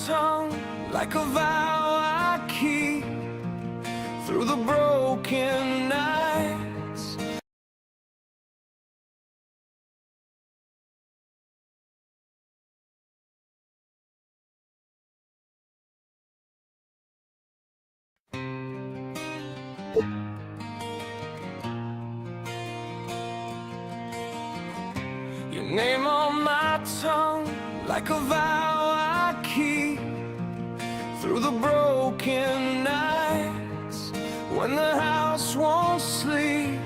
tongue like a vow I keep through the broken nights. Your name on my tongue like a vow I keep through the broken nights when the house won't sleep.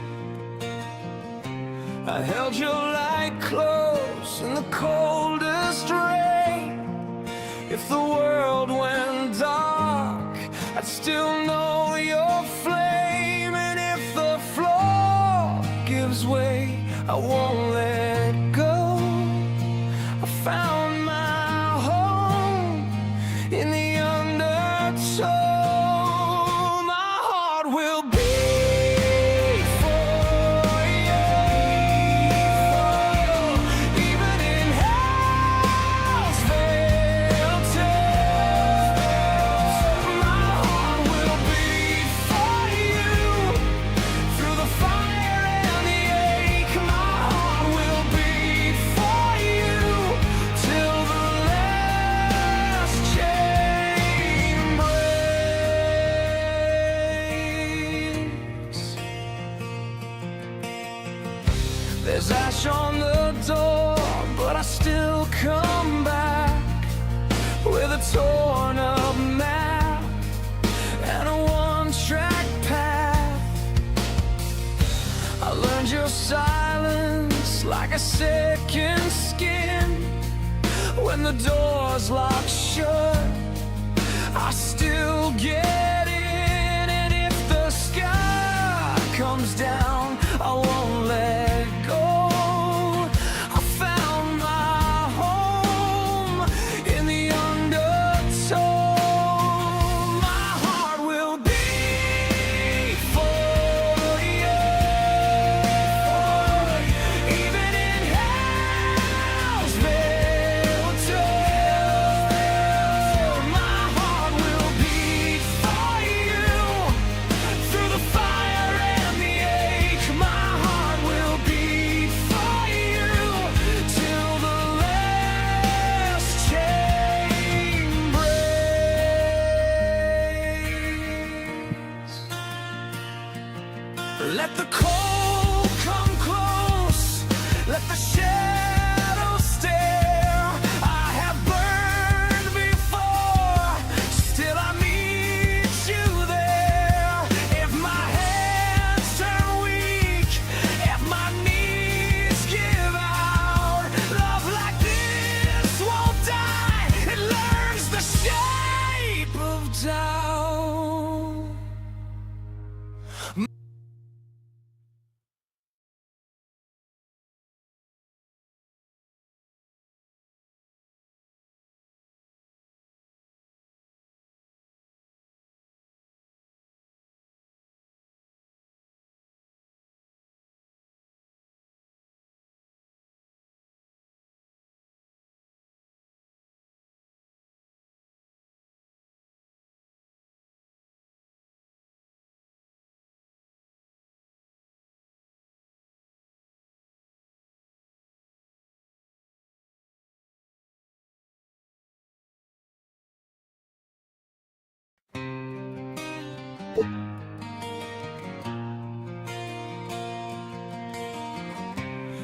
I held your light close in the coldest rain. If the world went dark, I'd still know your flame. And if the floor gives way, I won't let go. I found my home in the undertow. My heart will beat for you, even in hell's veil too. My heart will beat for you through the fire and the ache. My heart will beat for you till the last chain breaks. There's ash on the door, but I still come back with a torn up map and a one-track path. I learned your silence like a second skin. When the door's locked shut, I still get in. And if the sky comes down, I won't let go. I found my home in the undertow. My heart will beat for you, even in hell's veil too. My heart will beat for you through the fire and the ache. My heart will beat for you till the last chain breaks. Let the cold come close, let the shadows stare. I have burned before, still I meet you there. If my hands turn weak, if my knees give out, love like this won't die. It learns the shape of doubt.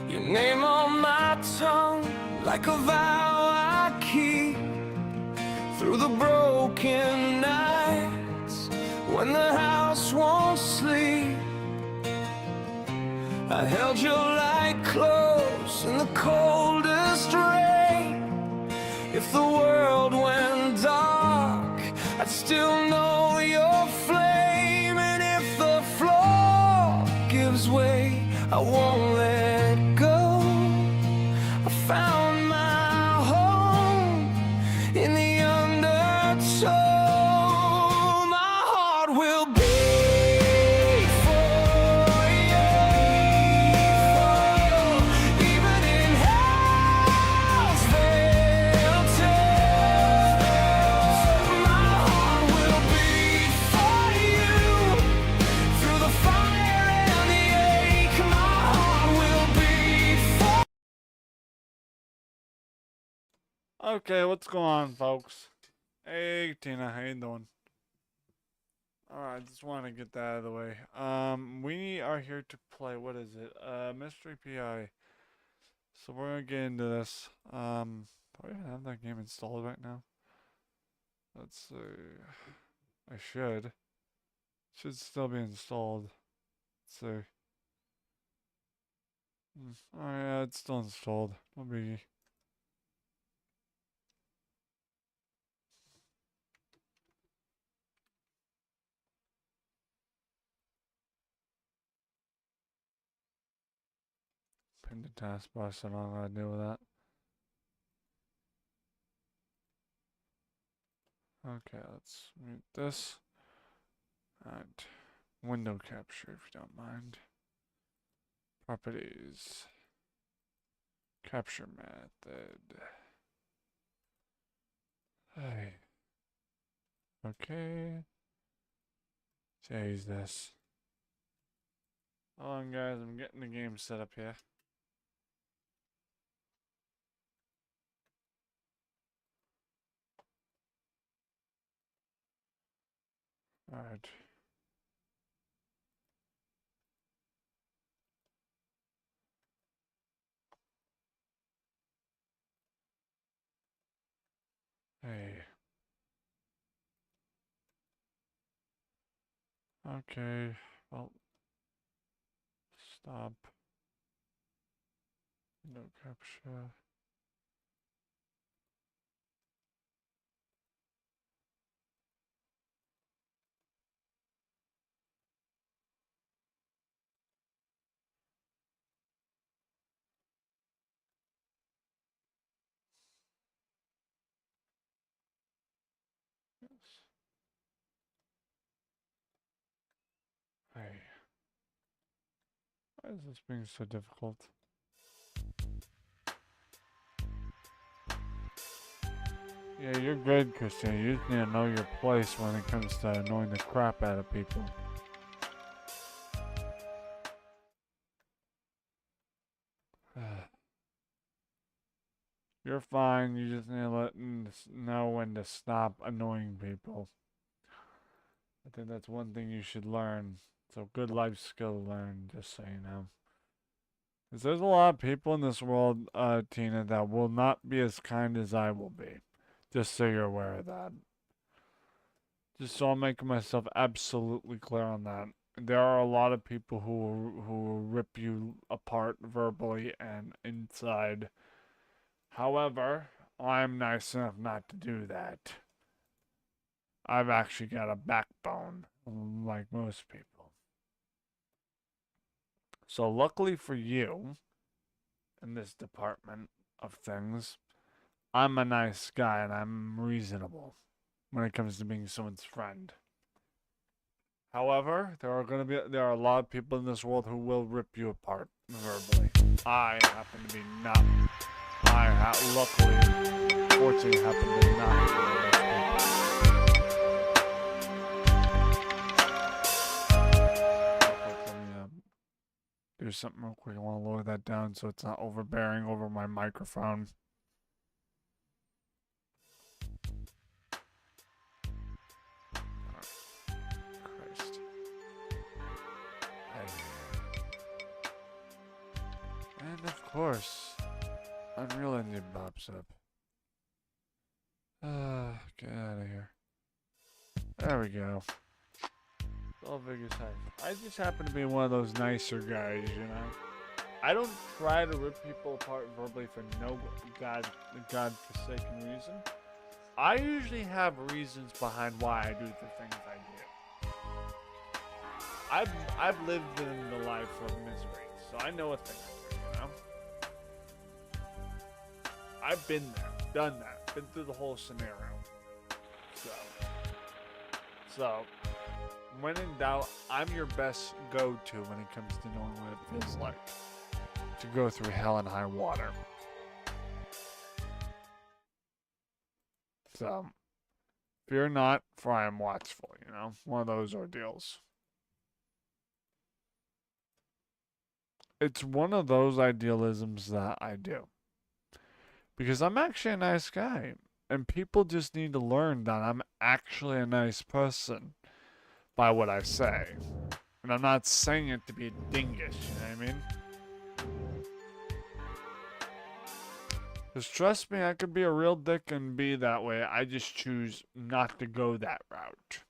Your name on my tongue like a vow I keep through the broken nights when the house won't sleep. I held your light close in the coldest rain. If the world went dark, I'd still know your flame. And if the floor gives way, I won't let go. I found my home in the undertow. My heart will beat for you, even in hell. Okay, what's going on, folks? Hey, Tina, how you doing? Alright, just want to get that out of the way. We are here to play, what is it? Mystery PI. So we're gonna get into this. Do I even have that game installed right now? Let's see. I should. Should still be installed. Let's see. Alright, yeah, it's still installed. No biggie. Pinned to taskbar, so I don't know how to deal with that. Okay, let's mute this. And window capture if you don't mind. Properties. Capture method. Hey. Okay. Jesus. Hold on, guys. I'm getting the game set up here. Alright. Hey. Okay. Well, stop. No capture. Yes. Hey. Why is this being so difficult? Yeah, you're good, Christian. You just need to know your place when it comes to annoying the crap out of people. You're fine. You just need to know when to stop annoying people. I think that's one thing you should learn. It's a good life skill to learn, just so you know. Because there's a lot of people in this world, Tina, that will not be as kind as I will be. Just so you're aware of that. Just so I'm making myself absolutely clear on that. There are a lot of people who will rip you apart verbally and inside. However, I'm nice enough not to do that. I've actually got a backbone, like most people. So, luckily for you, in this department of things, I'm a nice guy and I'm reasonable when it comes to being someone's friend. However, there are a lot of people in this world who will rip you apart verbally. I happen to be not. Luckily, fortunately, happen to not be one of those do something real quick. I want to lower that down so it's not overbearing over my microphone. Christ. And of course, Unreal Engine pops up. Get out of here. There we go. All Vegas Heist. I just happen to be one of those nicer guys, you know? I don't try to rip people apart verbally for no God-forsaken reason. I usually have reasons behind why I do the things I do. I've lived in the life of misery, so I know a thing or two, you know? I've been there, done that, been through the whole scenario. So when in doubt, I'm your best go-to when it comes to knowing what it feels like to go through hell and high water. So, fear not, for I am watchful, you know? One of those ordeals. It's one of those idealisms that I do. Because I'm actually a nice guy. And people just need to learn that I'm actually a nice person by what I say. And I'm not saying it to be a dingus, you know what I mean? Because trust me, I could be a real dick and be that way. I just choose not to go that route.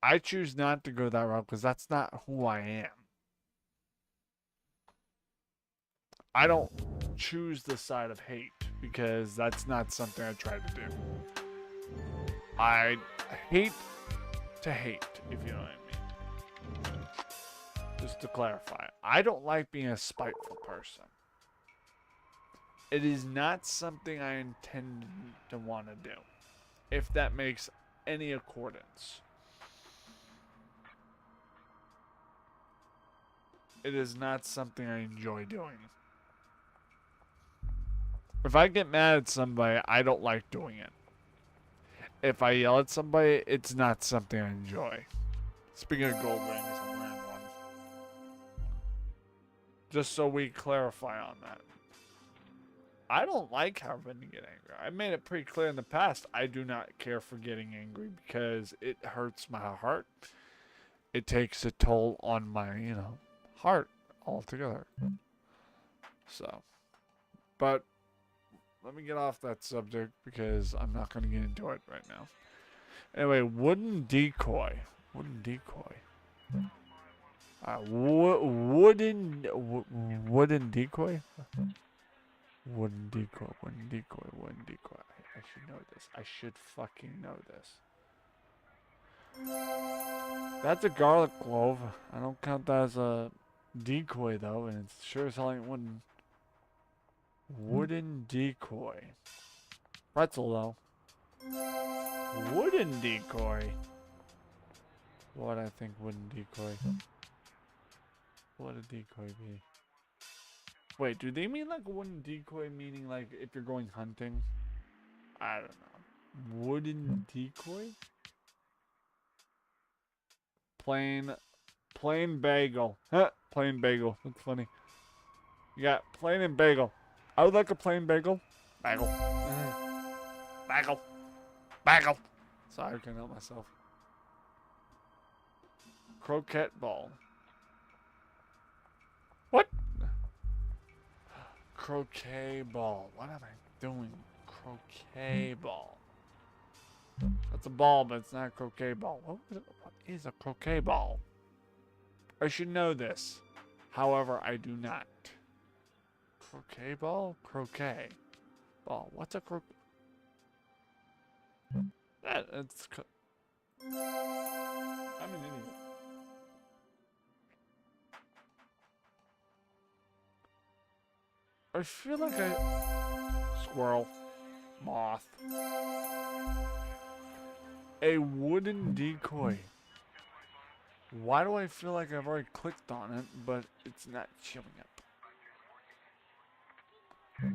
I choose not to go that route because that's not who I am. I don't choose the side of hate because that's not something I try to do. I hate to hate, if you know what I mean. Just to clarify, I don't like being a spiteful person. It is not something I intend to want to do, if that makes any accordance. It is not something I enjoy doing. If I get mad at somebody, I don't like doing it. If I yell at somebody, it's not something I enjoy. Speaking of gold rings, I'm wearing one. Just so we clarify on that. I don't like having to get angry. I made it pretty clear in the past. I do not care for getting angry because it hurts my heart. It takes a toll on my, heart altogether. So, but let me get off that subject because I'm not going to get into it right now. Anyway, wooden decoy. Wooden decoy. Wooden decoy? Wooden decoy, wooden decoy, wooden decoy. I should know this. I should fucking know this. That's a garlic clove. I don't count that as a decoy though, and it sure as hell ain't wooden. Wooden decoy. Pretzel though. Wooden decoy. What I think wooden decoy. What a decoy be? Wait, do they mean like wooden decoy meaning like if you're going hunting? I don't know. Wooden decoy? Plain bagel. Huh, plain bagel. That's funny. You got plain and bagel. I would like a plain bagel. Bagel. Bagel. Bagel. Sorry, I can't help myself. Croquette ball. What? Croquet ball. What am I doing? Croquet ball. That's a ball, but it's not a croquet ball. What is a croquet ball? I should know this. However, I do not. Croquet ball? Croquet ball. What's a croquet? That's. I'm an idiot. I feel like squirrel, moth, a wooden decoy. Why do I feel like I've already clicked on it, but it's not showing up?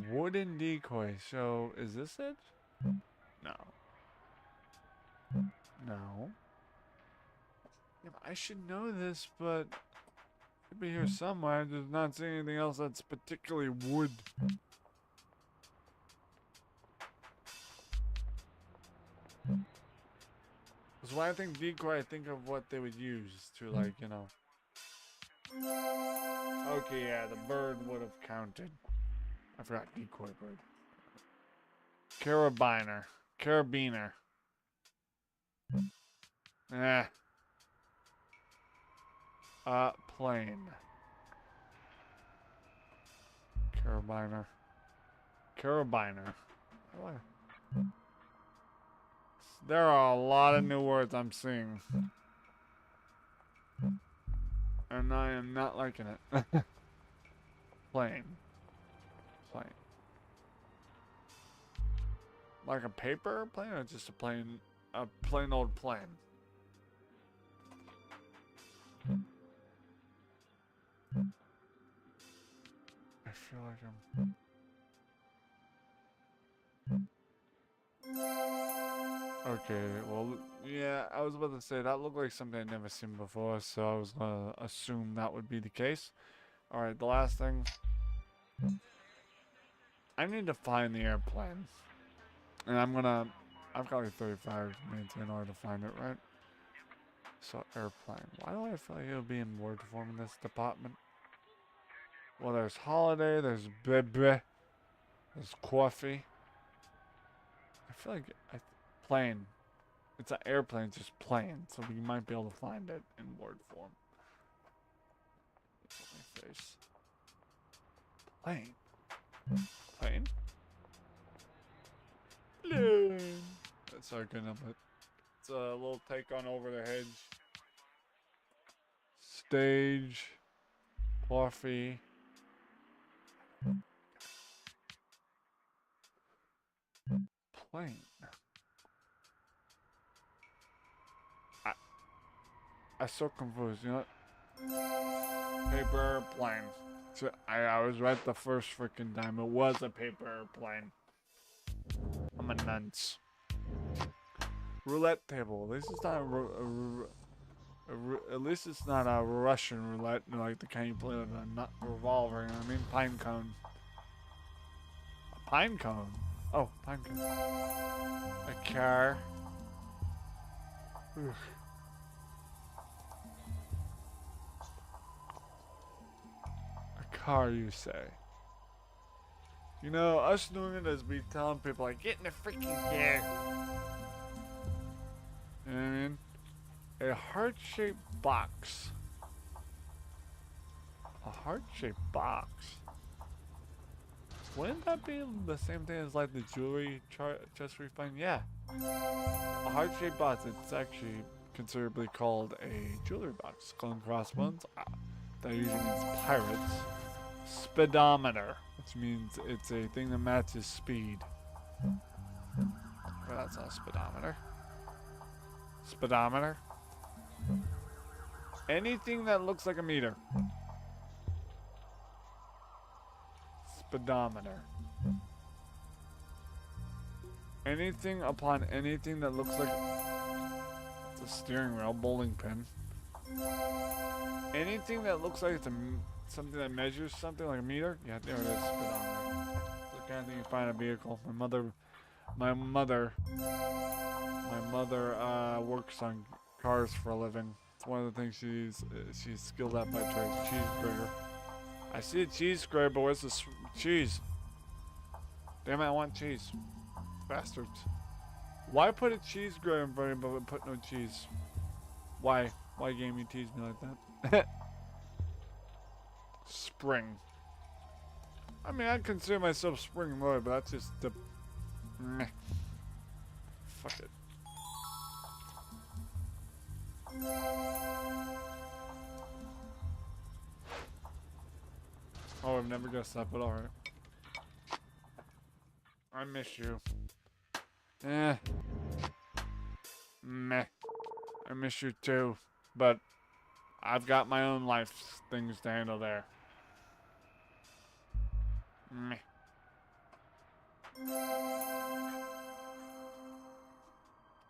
Wooden decoy. So is this it? No. No. Yeah, I should know this, but it could be here somewhere. I'm just not seeing anything else that's particularly wood. Because when I think decoy, I think of what they would use to, like, Okay, yeah, the bird would have counted. I forgot decoy bird. Carabiner. Carabiner. Plane. Carabiner. Carabiner. There are a lot of new words I'm seeing. And I am not liking it. Plane. Plane. Like a paper plane or just a plain old plane? I feel like I'm... Okay, well, yeah, I was about to say that looked like something I'd never seen before, so I was gonna assume that would be the case. Alright, the last thing. I need to find the airplane. And I've got like 35 minutes in order to find it, right? So, airplane. Why do I feel like it'll be in word form in this department? Well, there's holiday, there's bebe, there's coffee. I feel like plane. It's an airplane, it's just plane, so we might be able to find it in word form. My face. Plane. Plane? Plane. That's our good enough. It's a little take on Over the Hedge. Stage. Coffee. Plane. I'm so confused, you know what? Paper airplane. So I was right the first freaking time. It was a paper airplane. I'm a nunce. Roulette table. At least it's not at least it's not a Russian roulette, like the kind you play with a nut revolver. You know what I mean? Pine cone. A pine cone. Oh, pine cone. A car. Ugh. Car, you say? You know, us doing it is be telling people like, get in the freaking car. You know what I mean? A heart-shaped box. A heart-shaped box. Wouldn't that be the same thing as like the jewelry chest we find? Yeah. A heart-shaped box. It's actually considerably called a jewelry box. Skull and crossbones. That usually means pirates. Speedometer, which means it's a thing that matches speed. Well, that's not a speedometer. Speedometer. Anything that looks like a meter. Speedometer. Anything upon anything that looks like it's a steering wheel, bowling pin. Anything that looks like it's something that measures something like a meter. Yeah, there it is. Speedometer. It's the kind of thing you find in a vehicle. My mother works on cars for a living. It's one of the things she's skilled at by trade. Cheese grater. I see a cheese grater, but where's the cheese? Damn it, I want cheese. Bastards. Why put a cheese grater in front of me but put no cheese? Why? Why game you tease me like that? Spring. I mean, I consider myself spring loyal, but that's just the meh. Fuck it. Oh, I've never guessed that, but alright. I miss you. Eh. Meh. I miss you too, but I've got my own life things to handle there. Meh.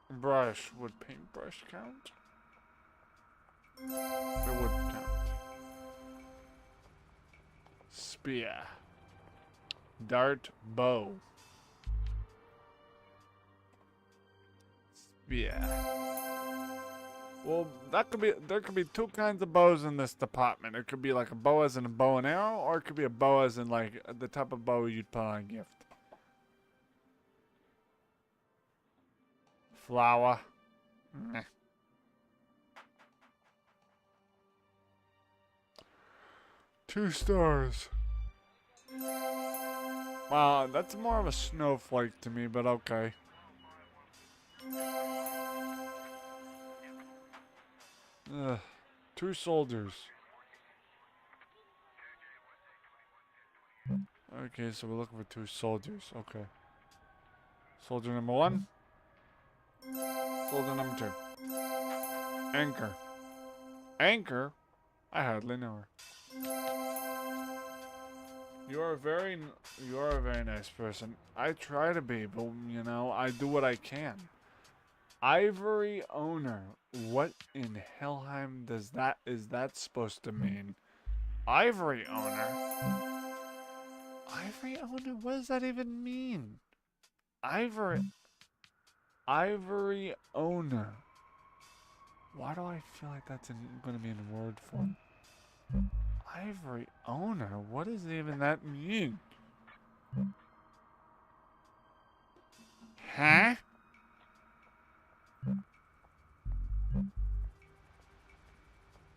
Brush. Would paintbrush count? It would count. Spear. Dart, bow. Spear. Well, there could be two kinds of bows in this department. It could be like a bow as in a bow and arrow, or it could be a bow as in like the type of bow you'd put on a gift. Flower. Meh. 2 stars. Wow, that's more of a snowflake to me, but okay. Ugh. 2 soldiers. Okay, so we're looking for 2 soldiers. Okay. Soldier number 1. Soldier number 2. Anchor. Anchor? I hardly know her. You are a very nice person. I try to be, but you know, I do what I can. Ivory owner. What in Helheim is that supposed to mean? Ivory owner? Ivory owner? What does that even mean? Ivory owner. Why do I feel like that's going to be in word form? Ivory owner? What does even that mean? Huh?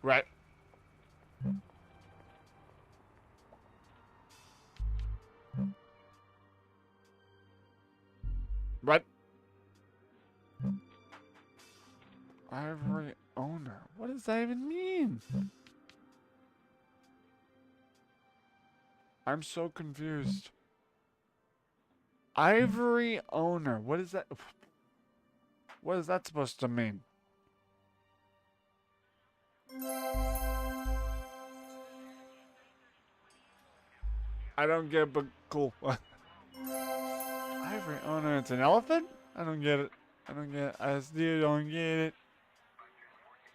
Right. Right. Ivory owner. What does that even mean? I'm so confused. Ivory owner. What is that? What is that supposed to mean? I don't get it, but cool. Ivory owner. It's an elephant? I don't get it. I don't get it. I still don't get it.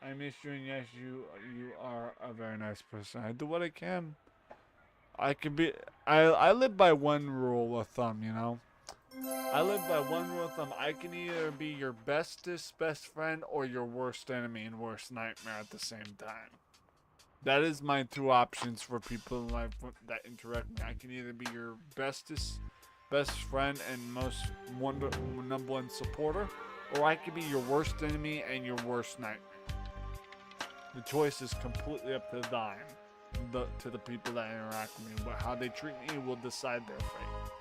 I miss you, and yes, you are a very nice person. I do what I can. I can be. I live by one rule of thumb, you know. I live by one rule of thumb. I can either be your bestest best friend or your worst enemy and worst nightmare at the same time. That is my two options for people in life that interact with me. I can either be your bestest best friend and most number one supporter, or I could be your worst enemy and your worst nightmare. The choice is completely up to the dime, to the people that interact with me. But how they treat me will decide their fate.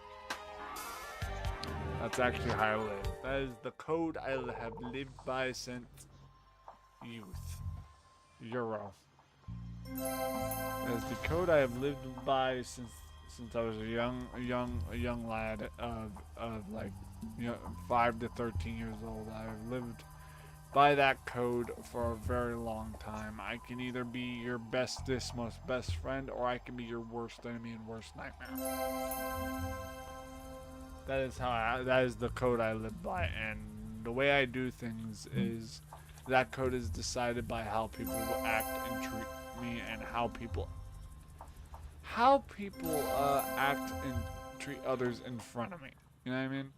That's actually how I live. That is the code I have lived by since youth. Euro. That is the code I have lived by since I was a young lad of like 5 to 13 years old. I have lived by that code for a very long time. I can either be your bestest, most best friend, or I can be your worst enemy and worst nightmare. That is the code I live by, and the way I do things is that code is decided by how people will act and treat me, and how people act and treat others in front of me. You know what I mean?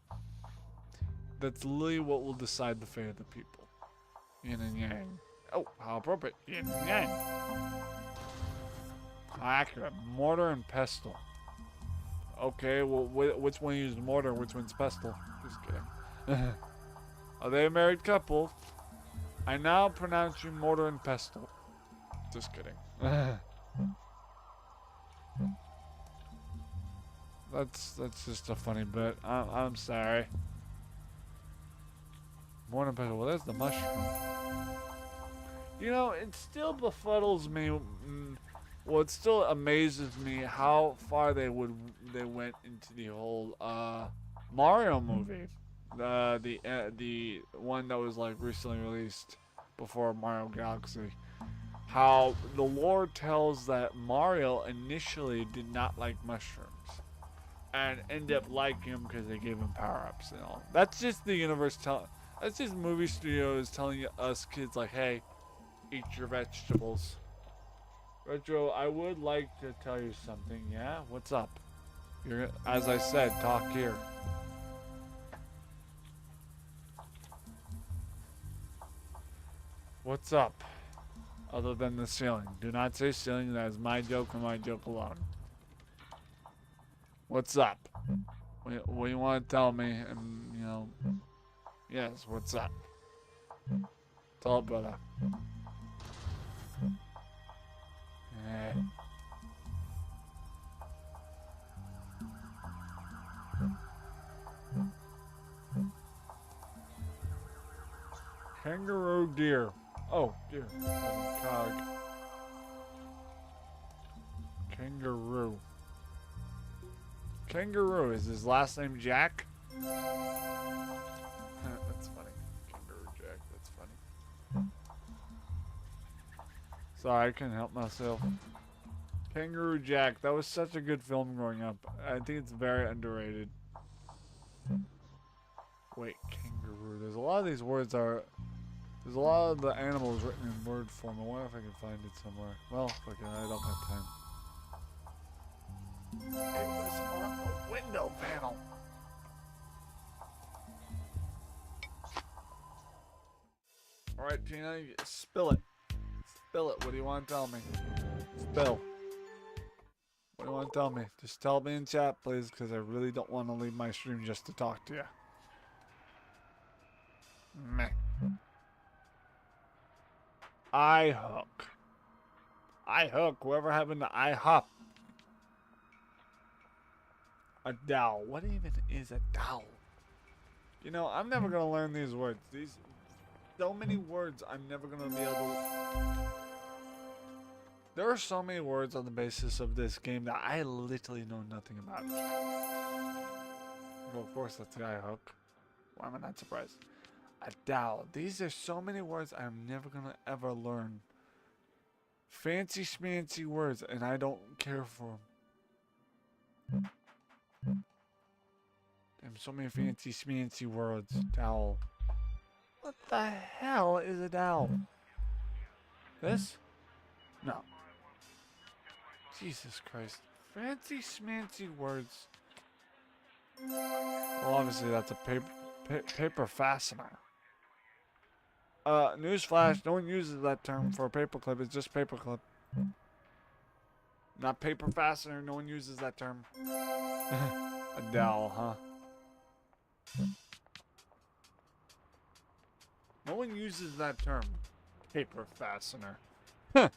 That's literally what will decide the fate of the people. Yin and yang. Oh, how appropriate. Yin and yang. How accurate. Mortar and pestle. Okay, well, which one used mortar? Which one's pestle? Just kidding. Are they a married couple? I now pronounce you mortar and pestle. Just kidding. That's just a funny bit. I'm sorry. Mortar and pestle. Well, there's the mushroom. You know, it still befuddles me. Well, it still amazes me how far they went into the whole Mario movie, the one that was like recently released before Mario Galaxy. How the lore tells that Mario initially did not like mushrooms, and ended up liking them because they gave him power-ups and all. That's just the universe That's just movie studios telling us kids like, hey, eat your vegetables. Retro, I would like to tell you something. Yeah, what's up? As I said, talk here. What's up? Other than the ceiling. Do not say ceiling. That is my joke and my joke alone. What's up? What do you want to tell me? And yes. What's up? Tell it, brother. Kangaroo deer. Oh, deer. Cog. Kangaroo. Kangaroo. Is his last name Jack? That's funny. Kangaroo Jack. That's funny. Sorry, I couldn't help myself. Kangaroo Jack. That was such a good film growing up. I think it's very underrated. Wait, kangaroo. There's a lot of these words there's a lot of the animals written in word form. I wonder if I can find it somewhere. Well, fucking, I don't have time. It was on the window panel. Alright, Tina, spill it. Spill it. What do you want to tell me? Spill. What do you want to tell me? Just tell me in chat, please, because I really don't want to leave my stream just to talk to you. Meh. I hook. I hook. Whoever happened to I hop? A dowel. What even is a dowel? You know, I'm never gonna learn these words. These so many words I'm never gonna be able to. There are so many words on the basis of this game that I literally know nothing about. Well, of course, that's the I hook. Why am I not surprised? A dowel. These are so many words I'm never gonna ever learn. Fancy schmancy words, and I don't care for them. Damn, so many fancy schmancy words. Dowel. What the hell is a dowel? This? No. Jesus Christ. Fancy schmancy words. Well, obviously that's a paper fastener. Newsflash, no one uses that term for a paperclip, it's just paperclip. Not paper fastener, no one uses that term. A dowel, huh? No one uses that term. Paper fastener. The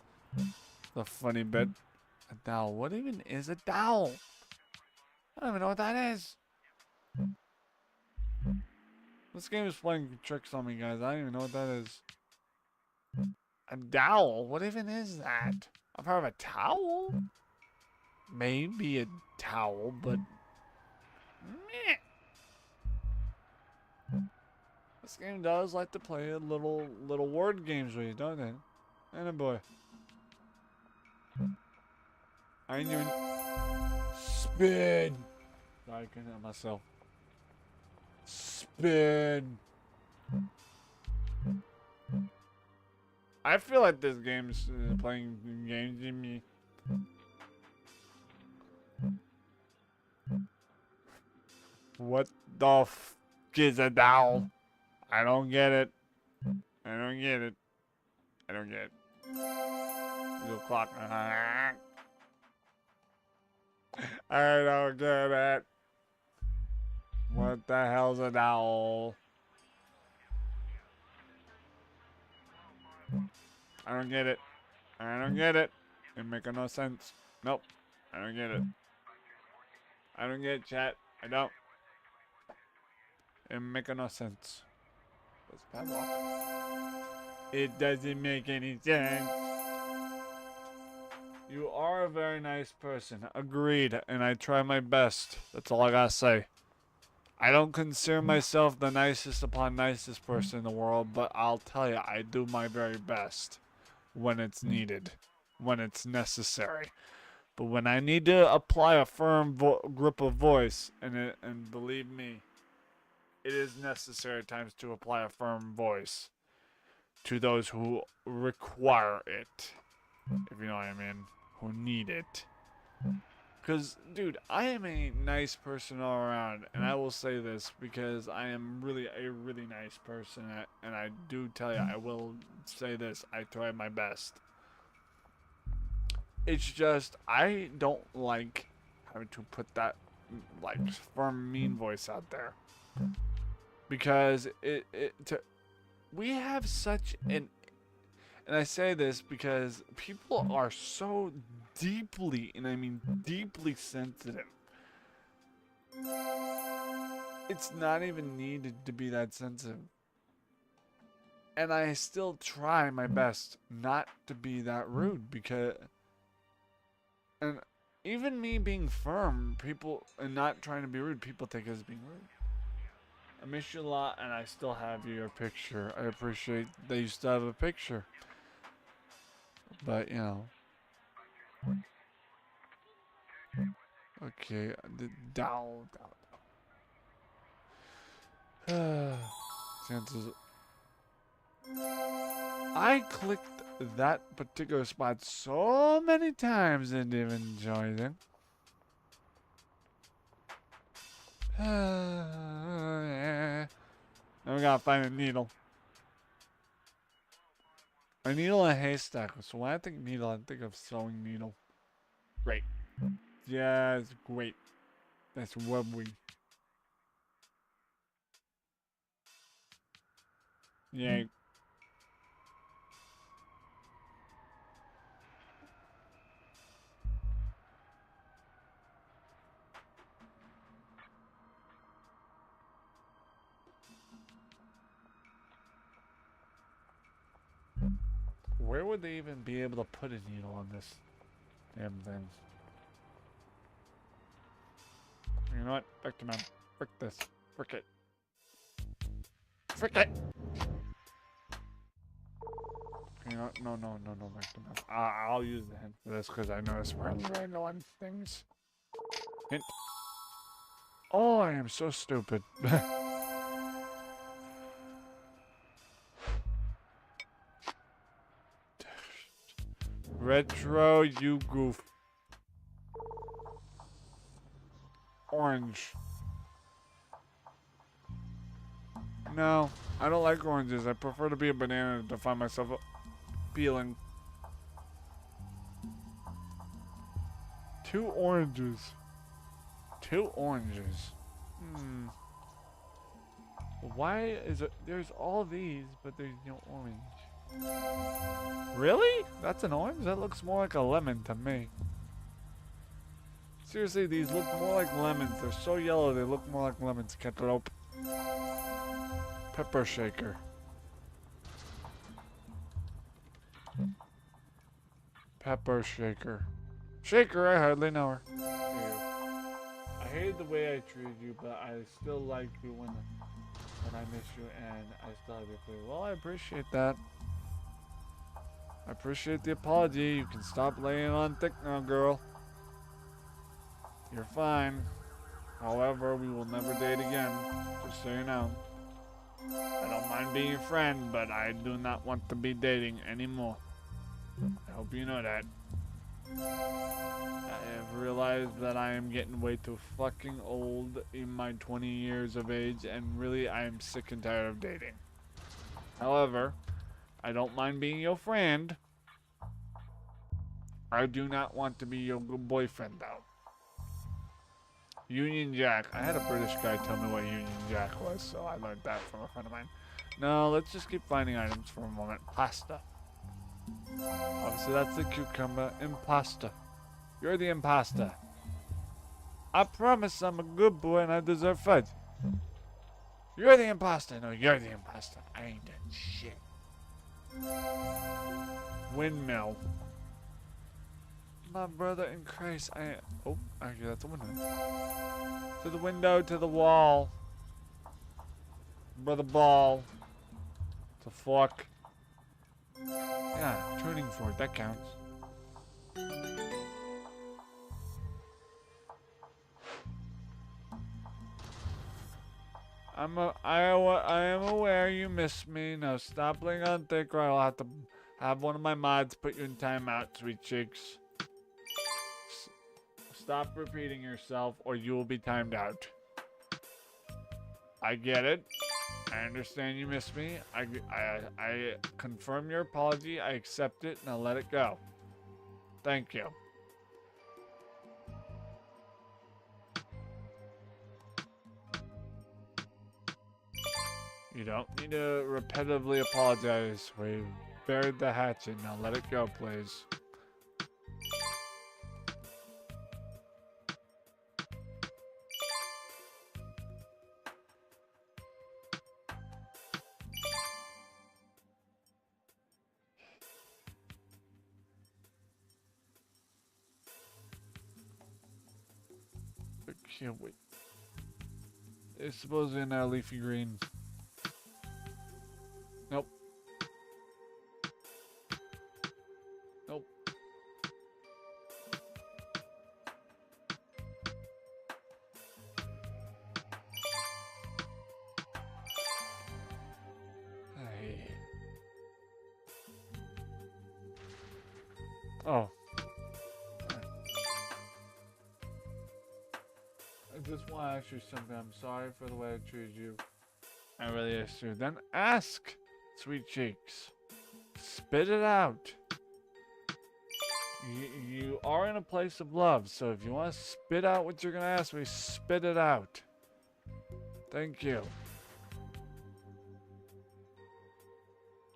funny bit. A dowel. What even is a dowel? I don't even know what that is. This game is playing tricks on me, guys. I don't even know what that is. A dowel? What even is that? I've heard of a towel? Maybe a towel, but... meh. This game does like to play little word games with you, don't it? And a boy. I ain't even... Spin! I can hit myself. Spin! I feel like this game's playing games in me. What the f is a dowel? I don't get it. I don't get it. I don't get it. Little clock. I don't get it. What the hell's a dowel? I don't get it. I don't get it. It make no sense. Nope. I don't get it. I don't get it, chat. I don't. It make no sense. What's padlock? It doesn't make any sense. You are a very nice person. Agreed. And I try my best. That's all I gotta say. I don't consider myself the nicest upon nicest person in the world, but I'll tell you, I do my very best when it's needed, when it's necessary. But when I need to apply a firm grip of voice, and believe me, it is necessary at times to apply a firm voice to those who require it, if you know what I mean, who need it. Because, dude, I am a nice person all around, and I will say this because I am really a really nice person, and I do tell you, I will say this, I try my best. It's just, I don't like having to put that, like, firm, mean voice out there. Because we have such an, and I say this because people are so deeply, and I mean deeply sensitive. It's not even needed to be that sensitive. And I still try my best not to be that rude because, and even me being firm, people, and not trying to be rude, people take it as being rude. I miss you a lot, and I still have your picture. I appreciate that you still have a picture. But, you know. Okay, the dowel. Chances. I clicked that particular spot so many times and didn't enjoy it. Now we gotta find a needle. A needle and a haystack. So when I think needle, I think of sewing needle. Great. Yes, great. That's lovely. Yay. Where would they even be able to put a needle on this damn thing? You know what? Frick the man. Frick this. Frick it. Frick it! You know what? No, back to man. I'll use the hint for this because I noticed we're right on things. Hint. Oh, I am so stupid. Retro, you goof. Orange. No, I don't like oranges. I prefer to be a banana to find myself peeling. 2 oranges. 2 oranges. Why is it? There's all these, but there's no orange. Really? That's an orange? That looks more like a lemon to me. Seriously, these look more like lemons. They're so yellow, they look more like lemons. Cantaloupe. Pepper shaker. Pepper shaker. Shaker, I hardly know her. I hate the way I treated you, but I still like you when I miss you, and I still have your food. Well, I appreciate that. I appreciate the apology. You can stop laying on thick now, girl. You're fine. However, we will never date again, just so you know. I don't mind being your friend, but I do not want to be dating anymore. I hope you know that. I have realized that I am getting way too fucking old in my 20 years of age, and really I am sick and tired of dating. However, I don't mind being your friend. I do not want to be your good boyfriend, though. Union Jack. I had a British guy tell me what Union Jack was, so I learned that from a friend of mine. No, let's just keep finding items for a moment. Pasta. Obviously, that's the cucumber. Impasta. You're the imposter. I promise I'm a good boy and I deserve fudge. You're the imposter. No, you're the imposter. I ain't done shit. Windmill. My brother in Christ, oh, actually that's a window. To the window, to the wall. Brother ball. It's a fork. Yeah, tuning fork, that counts. I am aware you miss me. Now stop laying on thick or I'll have to have one of my mods put you in timeout, sweet cheeks. Stop repeating yourself or you will be timed out. I get it. I understand you miss me. I confirm your apology. I accept it. Now let it go. Thank you. You don't need to repetitively apologize. We buried the hatchet. Now let it go, please. I can't wait. It's supposedly in our leafy green. Nope. Nope. Hey. Oh. just want to ask you something. I'm sorry for the way I treated you. I really asked you. Then ask, sweet cheeks. Spit it out. You are in a place of love, so if you want to spit out what you're going to ask me, spit it out. Thank you.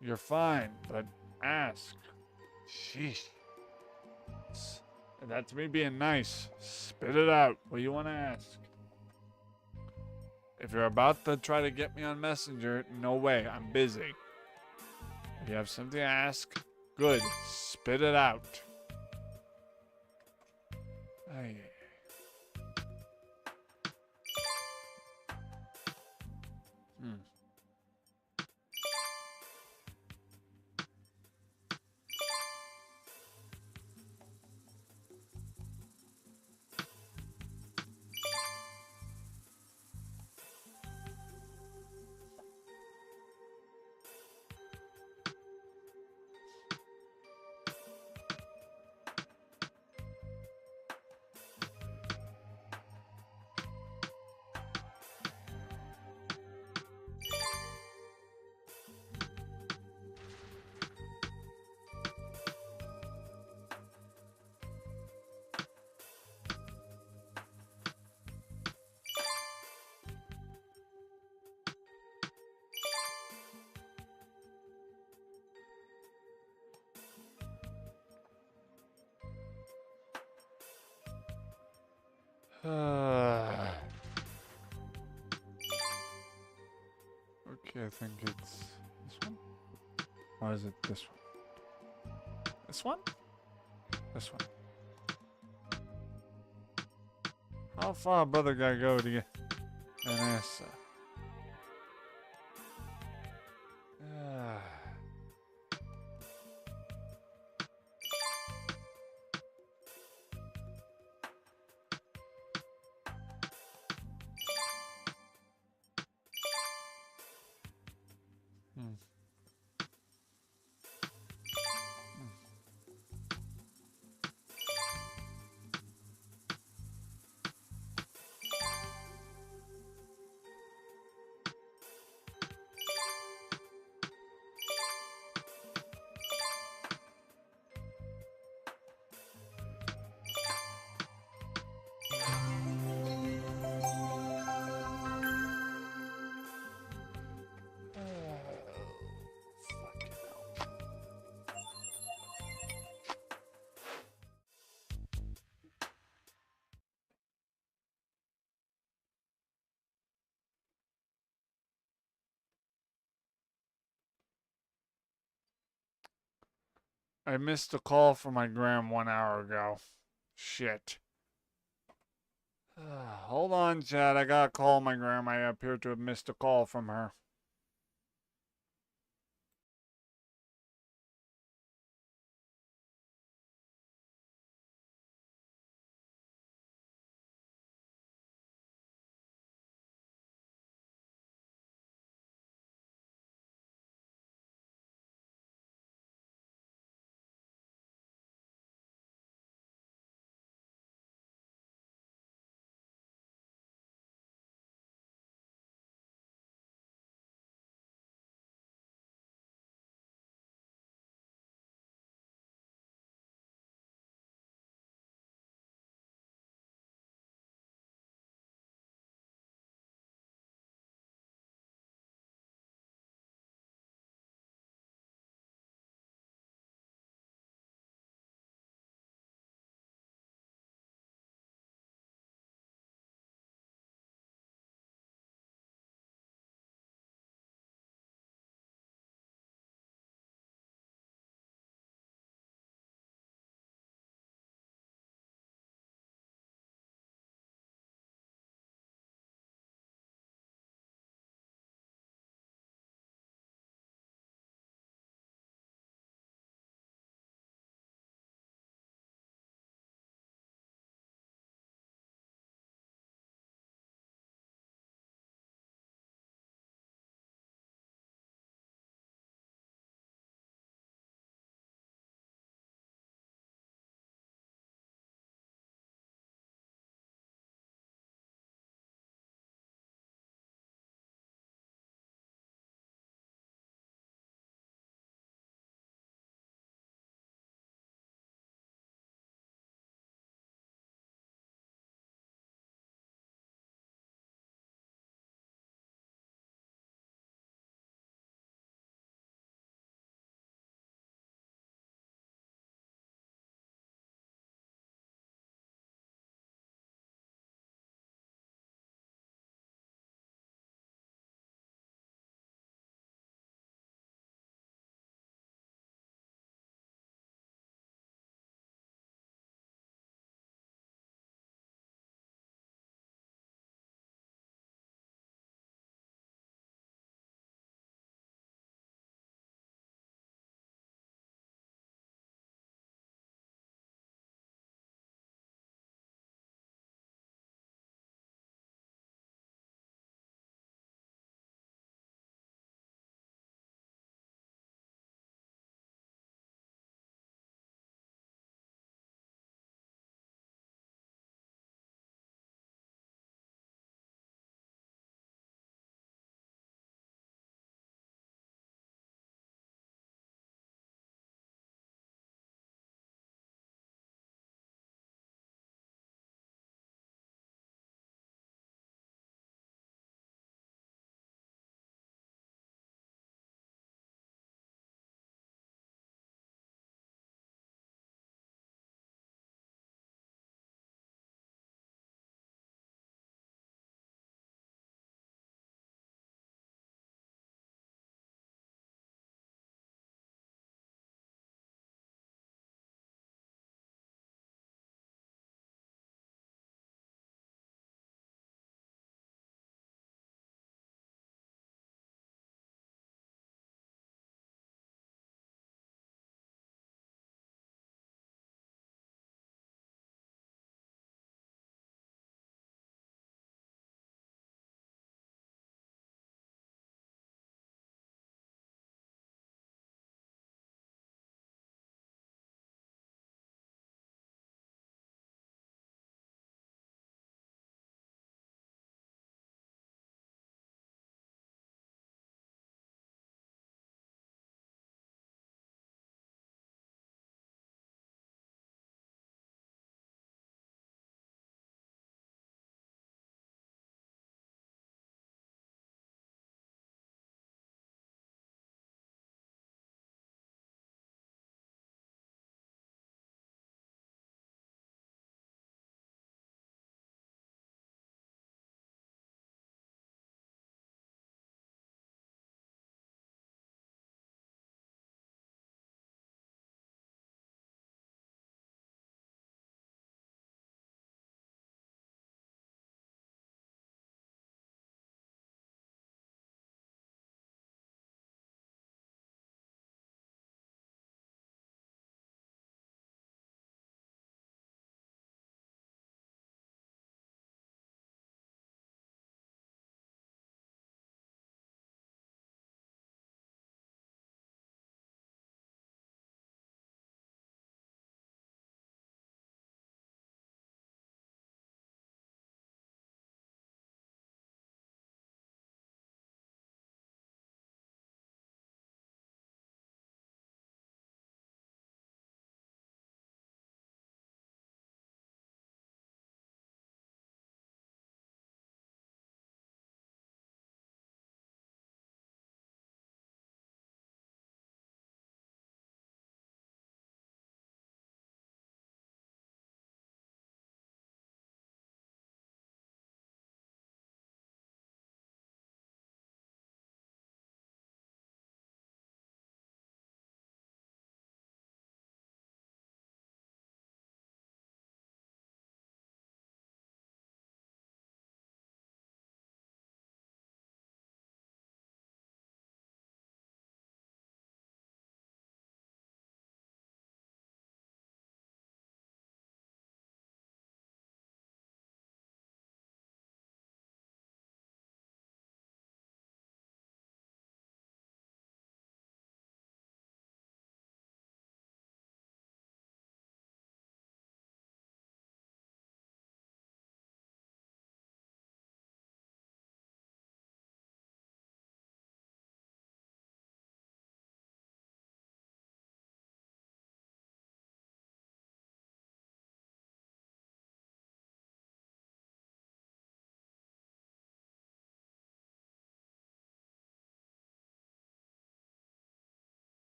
You're fine, but ask. Sheesh. That's me being nice. Spit it out. What do you want to ask? If you're about to try to get me on Messenger, no way. I'm busy. If you have something to ask, good. Spit it out. Ay. Hmm. Okay, I think it's this one. Or is it this one? This one? This one. How far brother gotta go to get an answer? Hmm. I missed a call from my gram 1 hour ago. Shit. Hold on, Chad. I gotta call my gram. I appear to have missed a call from her.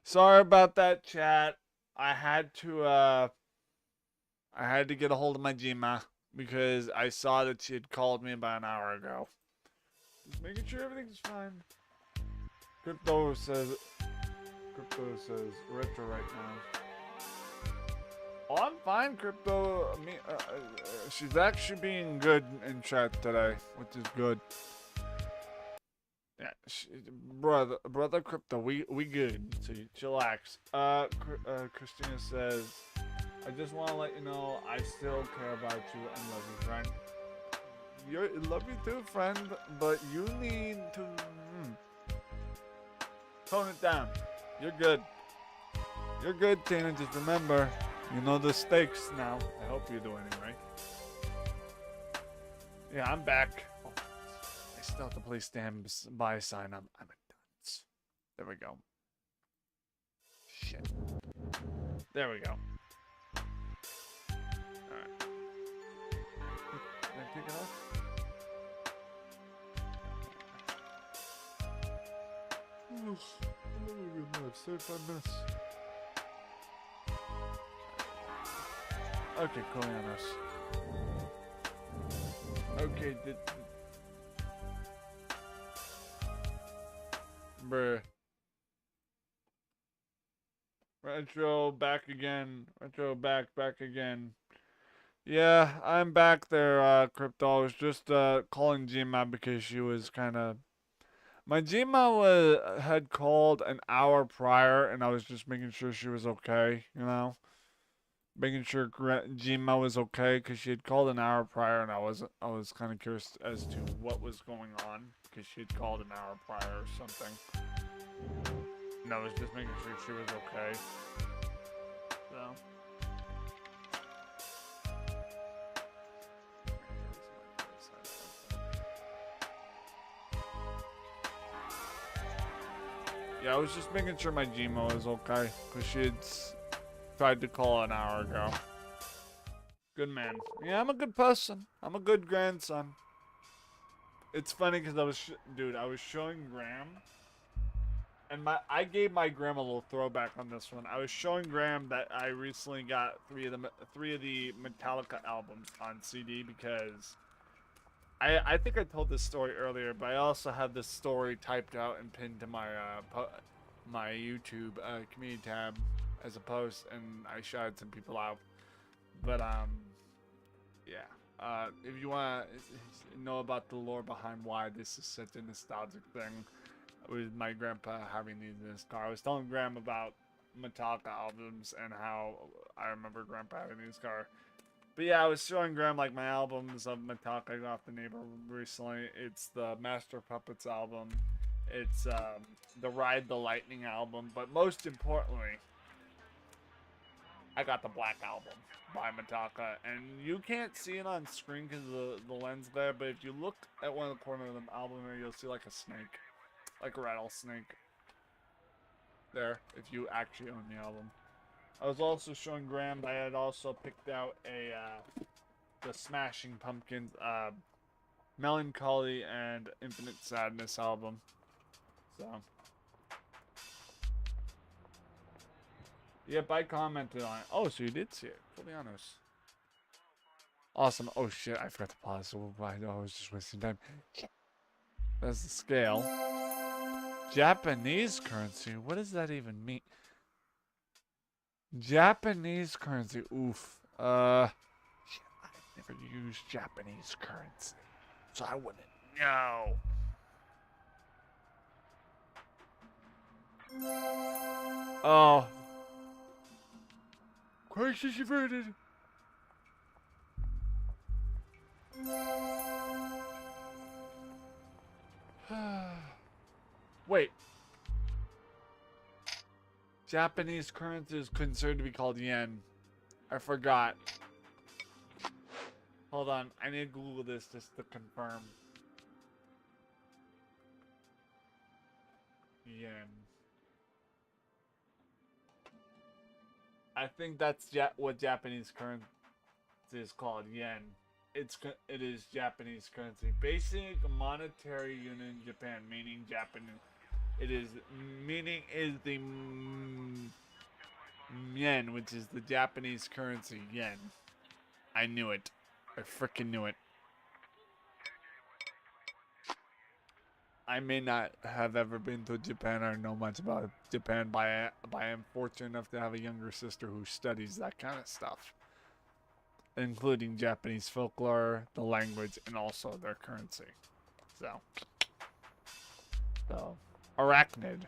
Sorry about that, chat. I had to get a hold of my Gma because I saw that she had called me about an hour ago. Just making sure everything's fine. Crypto says retro right now. Oh, I'm fine, Crypto. I mean, she's actually being good in chat today, which is good. Yeah, brother Crypto, we good. So you chillax. Christina says, I just want to let you know I still care about you and love you, friend. Love you too, friend, but you need to tone it down. You're good. You're good, Tina. Just remember, you know the stakes now. I hope you do anyway. Yeah, I'm back. Oh, I still have to play standby sign. I'm a dunce. There we go. Shit. There we go. Alright. Can I take it off? Oh my goodness, safe I miss. Okay, Colianos. Okay, bruh. Retro back again. Retro back again. Yeah, I'm back there, Crypto. I was just calling Gma because she was kinda my Gma had called an hour prior and I was just making sure she was okay, you know? Making sure Gma was okay because she had called an hour prior and I was kind of curious as to what was going on because she had called an hour prior or something. And I was just making sure she was okay. So. Yeah, I was just making sure my Gmo was okay because she had tried to call an hour ago. Good man. Yeah, I'm a good person. I'm a good grandson. It's funny because I was showing Graham, and I gave my Graham a little throwback on this one. I was showing Graham that I recently got three of the Metallica albums on CD because I think I told this story earlier, but I also have this story typed out and pinned to my my YouTube community tab as a post, and I shouted some people out. But yeah. If you want to know about the lore behind why this is such a nostalgic thing, with my grandpa having these in his car, I was telling Graham about Metallica albums and how I remember Grandpa having these car. But yeah, I was showing Graham like my albums of Metallica I got off the neighbor recently. It's the Master of Puppets album. It's the Ride the Lightning album. But most importantly, I got the Black Album by Metallica. And you can't see it on screen because of the lens there. But if you look at one of the corners of the album here, you'll see like a snake. Like a rattlesnake. There, if you actually own the album. I was also showing Graham that I had also picked out the Smashing Pumpkins Melancholy and Infinite Sadness album. So yep, I commented on it. Oh, so you did see it. To be honest. Awesome. Oh shit, I forgot to pause. So I was just wasting time. That's the scale. Japanese currency. What does that even mean? Japanese currency. Oof. Shit, I've never used Japanese currency, so I wouldn't know. Oh. Crisis averted. Wait. Japanese currency is considered to be called yen. I forgot. Hold on. I need to Google this just to confirm. Yen. I think that's what Japanese currency is called, yen. It is Japanese currency. Basic monetary unit in Japan, meaning Japanese. It is meaning is the yen, which is the Japanese currency, yen. I knew it. I freaking knew it. I may not have ever been to Japan or know much about Japan, but I am fortunate enough to have a younger sister who studies that kind of stuff, including Japanese folklore, the language, and also their currency. So, arachnid.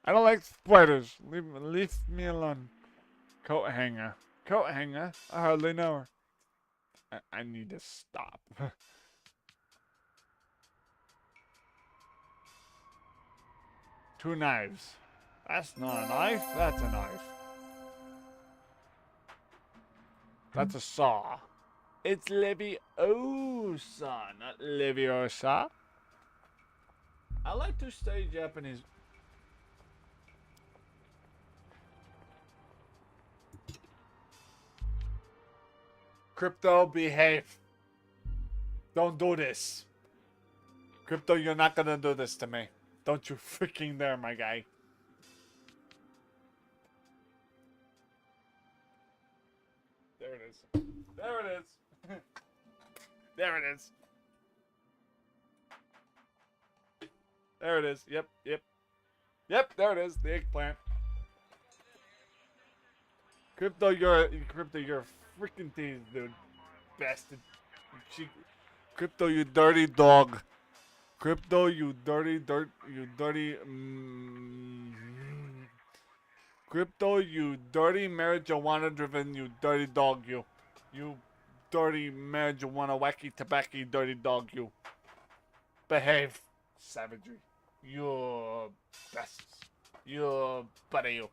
I don't like spiders. Leave me alone. Coat hanger. Coat hanger? I hardly know her. I need to stop. 2 knives. That's not a knife. That's a knife. That's a saw. It's Leviosa, not Leviosa. I like to study Japanese. Crypto, behave. Don't do this. Crypto, you're not gonna do this to me. Don't you freaking dare, my guy. There it is. There it is. There it is. There it is. Yep, yep. Yep, there it is. The eggplant. Crypto, you're a freaking tease, dude. Bastard. Crypto, you dirty dog. Crypto, you dirty. Crypto, you dirty marijuana-driven, you dirty dog, you. You dirty marijuana, wacky tobacco, dirty dog, you. Behave. Savagery. You best. You buddy, you.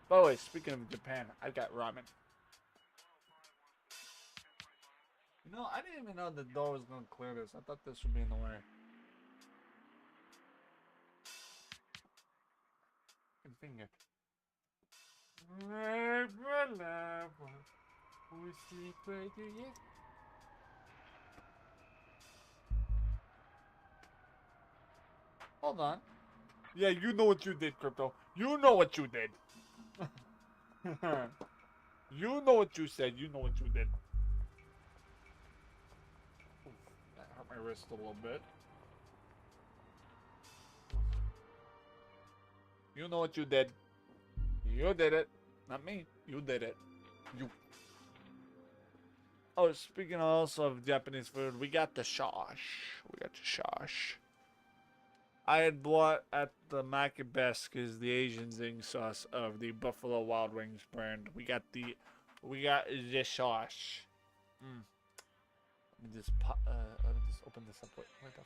By the way, speaking of Japan, I got ramen. You know, I didn't even know the door was gonna clear this. I thought this would be in the way. Finger. Hold on. Yeah, you know what you did, Crypto. You know what you did. You know what you said. You know what you did. Oof, that hurt my wrist a little bit. You know what you did. You did it. Not me. You did it. You. Oh, speaking also of Japanese food, we got the shosh. I had bought at the Market Basket the Asian zing sauce of the Buffalo Wild Wings brand. We got the sauce. Let me just open this up. Wait the.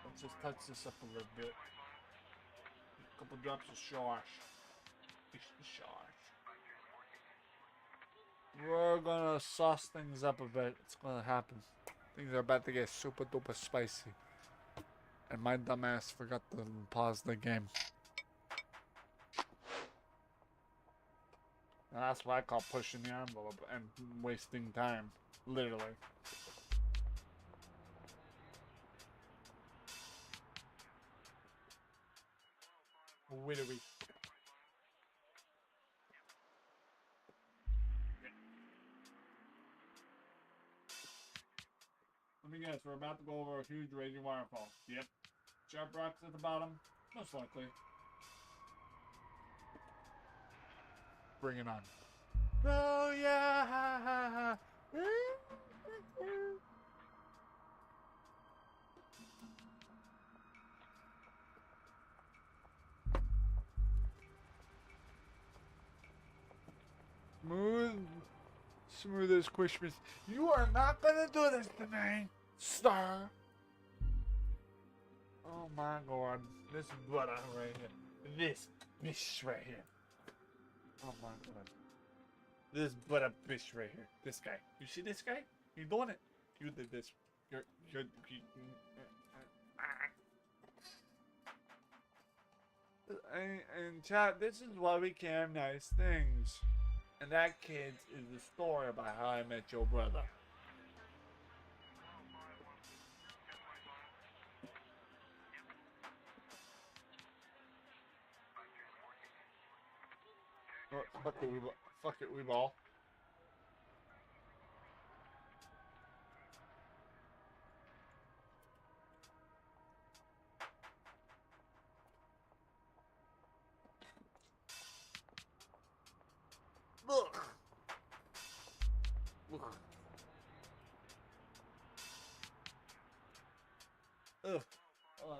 Let's just touch this up a little bit. A couple drops of sauce. We're gonna sauce things up a bit. It's gonna happen. Things are about to get super duper spicy. And my dumbass forgot to pause the game. And that's what I call pushing the envelope and wasting time. Literally. Literally. Let me guess, we're about to go over a huge raging waterfall. Yep. Sharp rocks at the bottom? Most likely. Bring it on. Oh yeah! Smooth as Christmas. You are not gonna do this to me, sir. Oh my god. This butter right here. This right here. Oh my god. This butter bitch right here. This guy. You see this guy? You doing it. You did this. You're And chat, this is why we can have nice things. And that, kids, is the story about how I met your brother. Fuck it, we ball. Ugh. Ugh. Ugh. Hold on.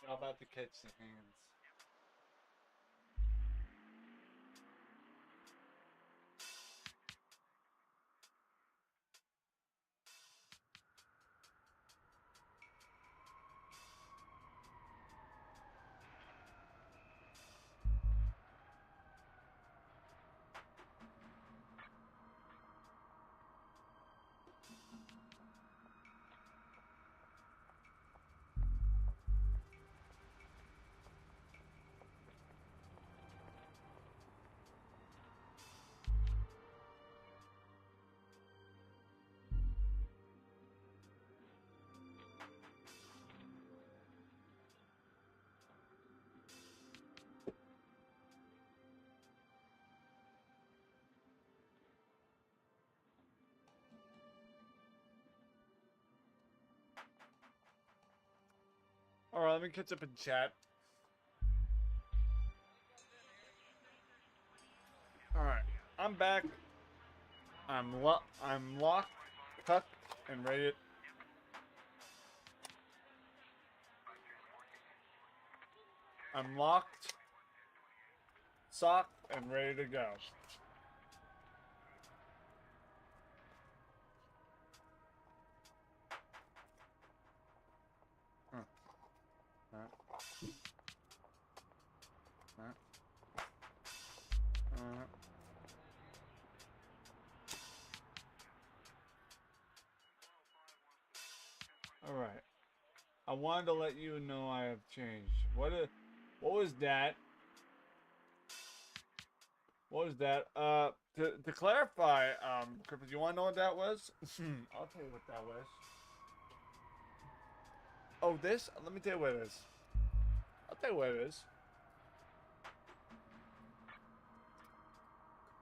How about the catch the hands? Alright, let me catch up in chat. Alright, I'm back. I'm locked, tucked, and ready. I'm locked, socked, and ready to go. Alright. I wanted to let you know I have changed. What was that? What was that? To clarify, Crippin, you wanna know what that was? I'll tell you what that was. Oh, this? Let me tell you what it is. I'll tell you what it is.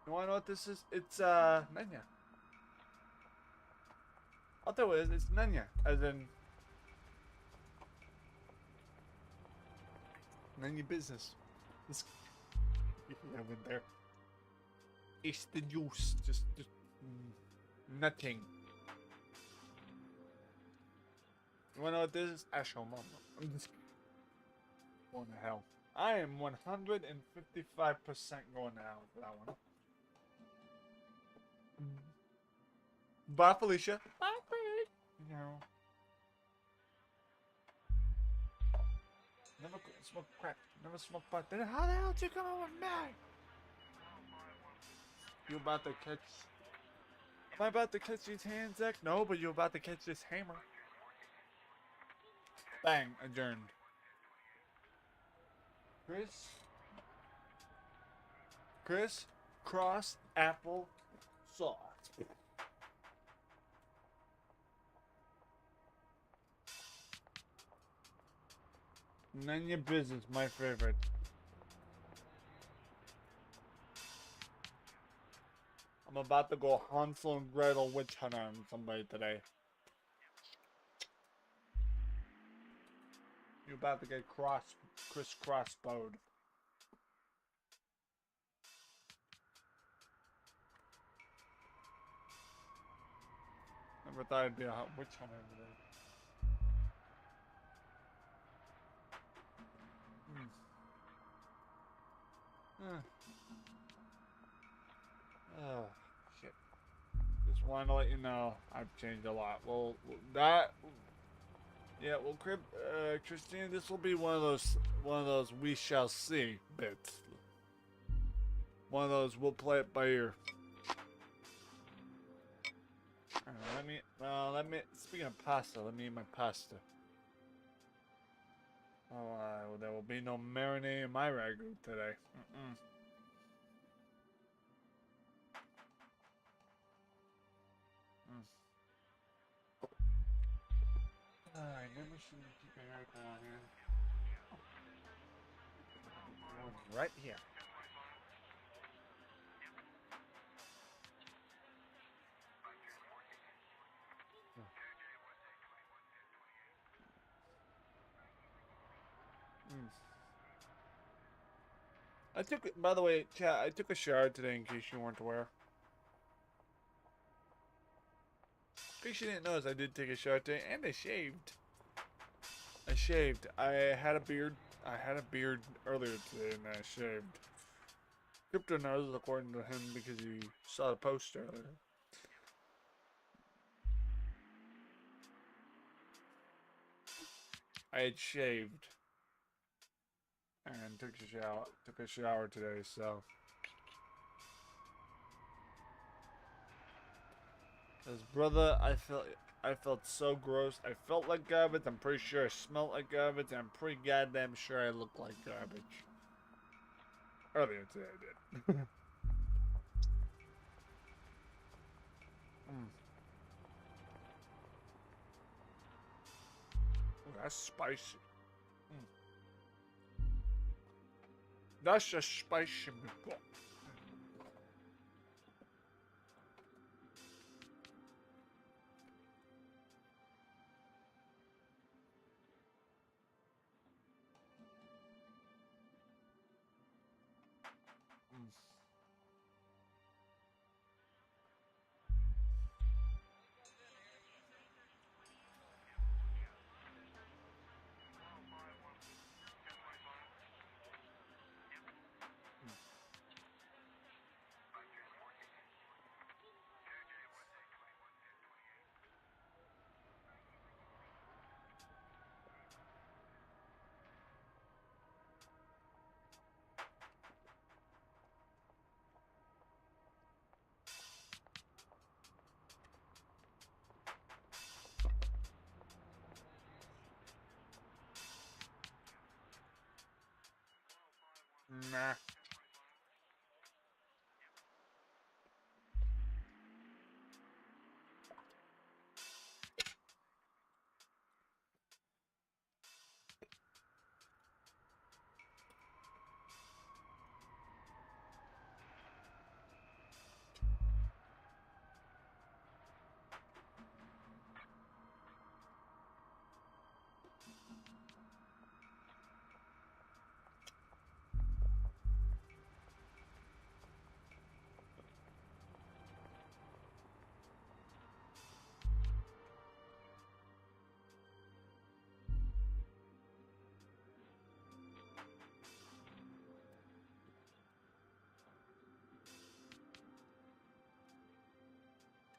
You wanna know what this is? It's, Nanya. I'll tell you what it is. It's Nanya. As in... Nanya business. This... I went there. It's the juice. Just nothing. You wanna know what this is? Ash Mama. I'm just going to hell. I am 155% going to hell for that one. Bye, Felicia. Bye, Felicia. No. Never smoke crack. Never smoke pot. Then how the hell did you come up with me? You about to catch... Am I about to catch these hands, Zach? No, but you're about to catch this hammer. Bang. Adjourned. Chris, cross apple sauce. None of your business, my favorite. I'm about to go Hansel and Gretel witch hunt on somebody today. You're about to get crossbowed. Never thought I'd be a witch hunter today. Oh, shit. Just wanted to let you know I've changed a lot. Well, that... Yeah, well, Christine, this will be one of those we shall see bits. One of those we'll play it by ear. Let me, speaking of pasta, let me eat my pasta. Oh, well, there will be no marinade in my ragu today. I never should keep my hair down here. Right here. By the way, chat, I took a shower today in case you weren't aware. In case you didn't notice, I did take a shower today, and I shaved. I had a beard. I had a beard earlier today, and I shaved. Crypto knows, according to him, because he saw the post earlier. I had shaved and took a shower today, so. Cause brother, I felt so gross. I felt like garbage. I'm pretty sure I smelled like garbage. I'm pretty goddamn sure I looked like garbage. Earlier today I did. Ooh, that's spicy. That's just spicy meatball. Nah.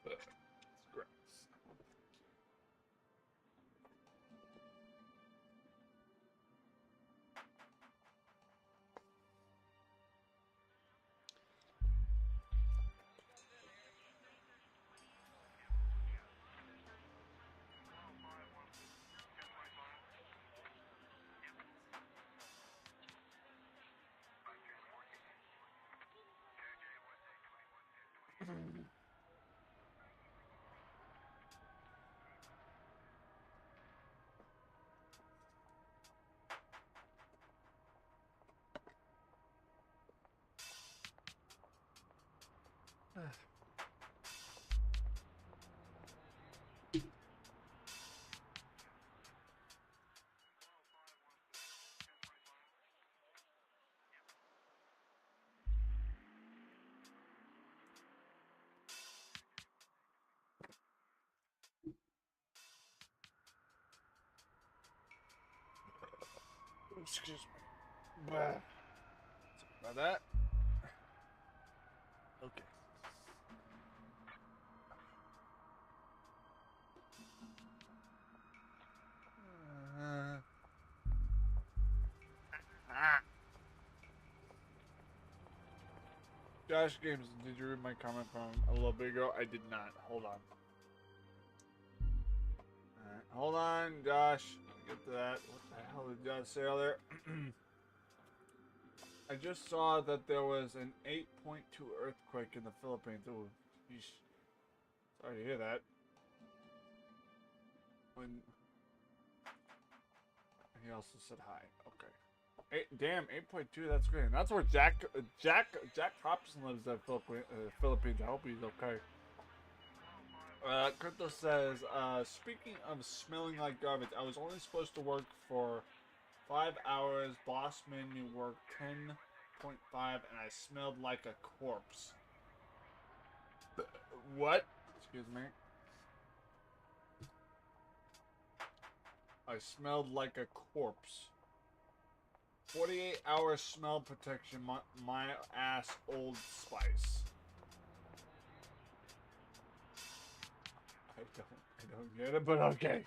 It's gross. Excuse me. Sorry about that. Okay. Josh Games, did you read my comment from a little bit ago? I did not. Hold on. Alright, hold on, Josh. Let me get to that. What the hell did Josh say earlier? I just saw that there was an 8.2 earthquake in the Philippines. Oh, yeesh. Sorry to hear that. When he also said hi. Okay. Damn, 8.2. That's great. And that's where Jack Hobson lives in the Philippines. I hope he's okay. Crypto says, speaking of smelling like garbage, I was only supposed to work for 5 hours. Boss made me work 10.5, and I smelled like a corpse. What? Excuse me. I smelled like a corpse. 48-hour smell protection, my ass, Old Spice. I don't get it, but okay.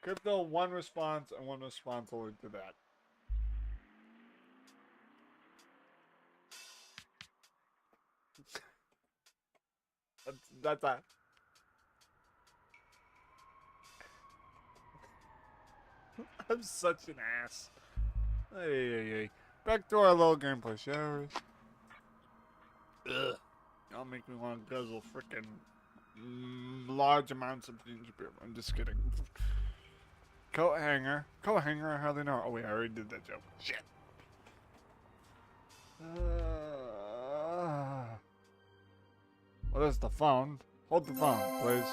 Crypto, one response, and one response only to that. That's that. I'm such an ass. Hey. Back to our little gameplay, shall we? Ugh. Y'all make me want to guzzle freaking large amounts of ginger beer. I'm just kidding. Coat hanger. Coat hanger, how they know? Oh, wait, I already did that joke. Shit. What is the phone? Hold the phone, please.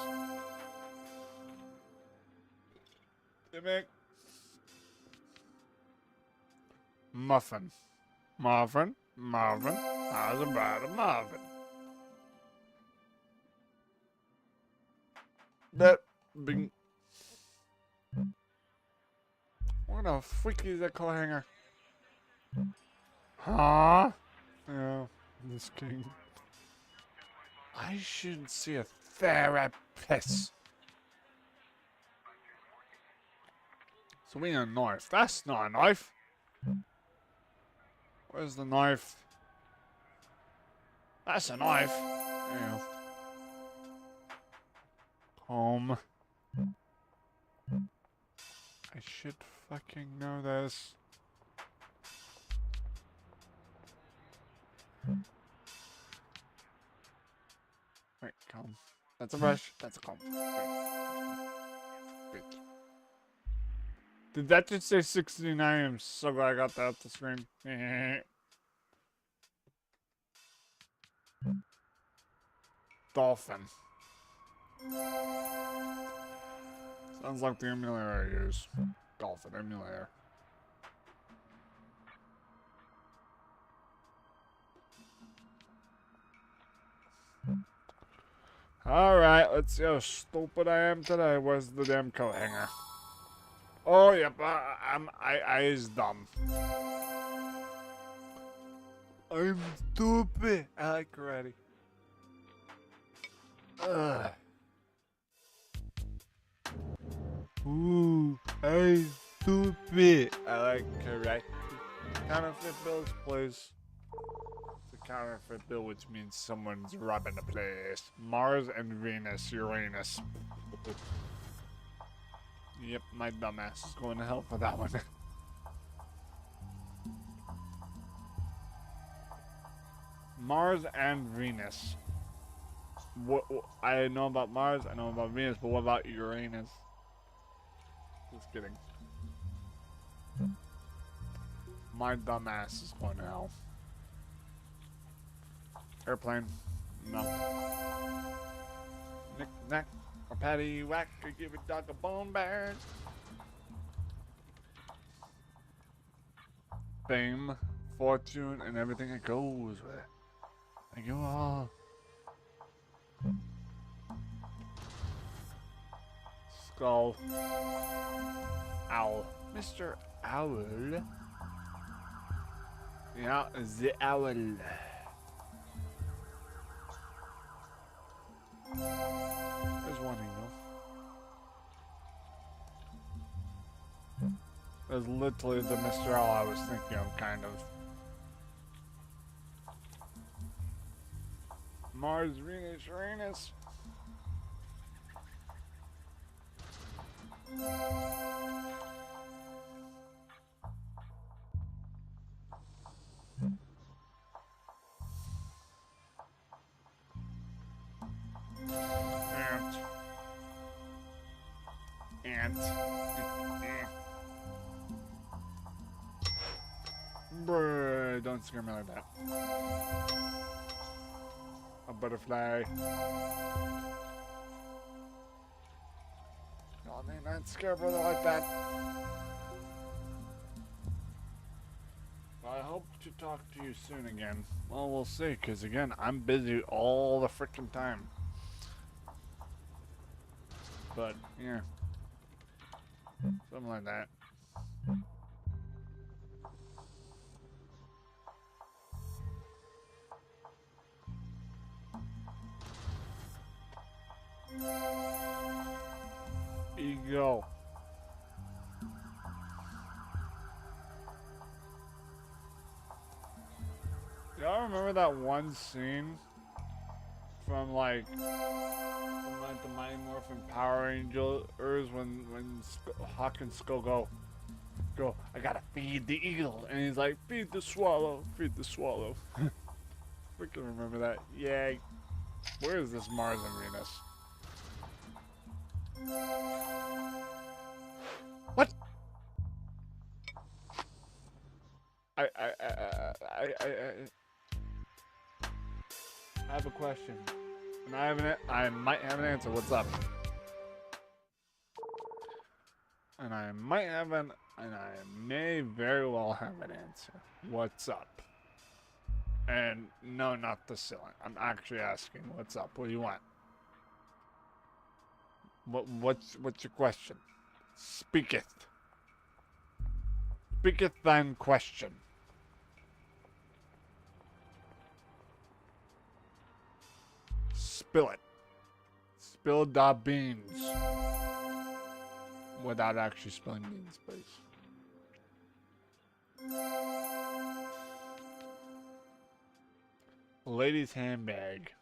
Give Muffin. Marvin. How's about a Marvin? That bing. What the freak is that coat hanger? Huh? Yeah, this king. I should see a therapist. So we need a knife. That's not a knife. Where's the knife? That's a knife. Yeah. Home. I should fucking know this. Wait, calm. That's a brush. That's a calm. Wait. Did that just say 69? I'm so glad I got that off the screen. Dolphin. Sounds like the emulator I use. Dolphin emulator. Alright, let's see how stupid I am today. Where's the damn coat hanger? Oh, yep, I is dumb. I'm stupid. I like karate. Ugh. Ooh, I'm stupid. I like karate. Counterfeit bills, please. The counterfeit bill, which means someone's robbing the place. Mars and Venus, Uranus. Yep, my dumbass is going to hell for that one. Mars and Venus. What I know about Mars, I know about Venus, but what about Uranus? Just kidding. My dumbass is going to hell. Airplane. No. Knick knack or patty whack or give a dog a bone bear. Fame, fortune, and everything that goes with it. Thank you all. Skull. Owl. Mr. Owl. Yeah, the owl. There's one eagle. There's literally the Mr. Owl I was thinking of, kind of. Mars, Venus, Uranus. Ant. Bruh, don't scare me like that. A butterfly. No, they not scare a brother like that. I hope to talk to you soon again. Well, we'll see, because again, I'm busy all the freaking time. But, yeah. Something like that. Ego. Y'all remember that one scene from like the Mighty Morphin Power Rangers when Hawk and Skull go, I gotta feed the eagle, and he's like, feed the swallow, feed the swallow. Freaking remember that? Yay. Where is this Mars and Venus? What? I have a question, and I might have an answer. What's up? And I may very well have an answer. What's up? And no, not the ceiling. I'm actually asking, what's up? What do you want? What's your question? Speaketh. Speaketh thine question. Spill it. Spill the beans. Without actually spilling beans, please. Lady's handbag.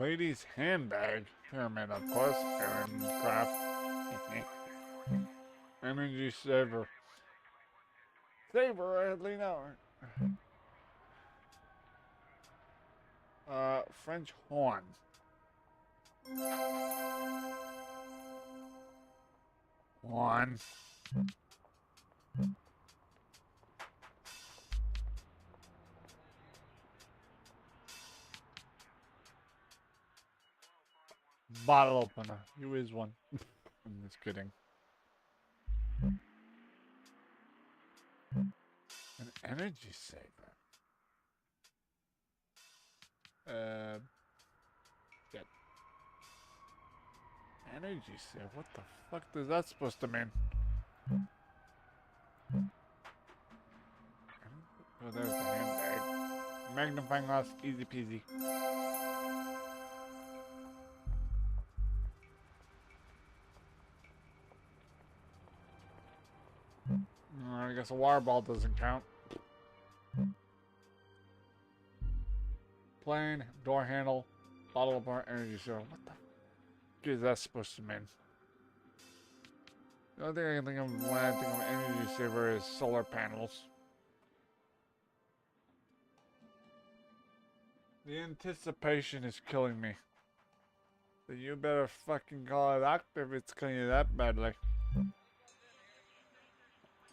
Lady's handbag. Pyramid, of course. Aaron craft. Energy saver. Saver, I lean out. French horn. One. Bottle opener. You is one. I'm just kidding. An energy saver. Shit. Energy saver? What the fuck is that supposed to mean? Oh, there's the handbag. Magnifying glass, easy peasy. I guess a water ball doesn't count. Plane, door handle, bottle of bar, energy saver. What the fuck is that supposed to mean? The only thing I can think of when I think of energy saver is solar panels. The anticipation is killing me. So you better fucking call it active if it's killing you that badly.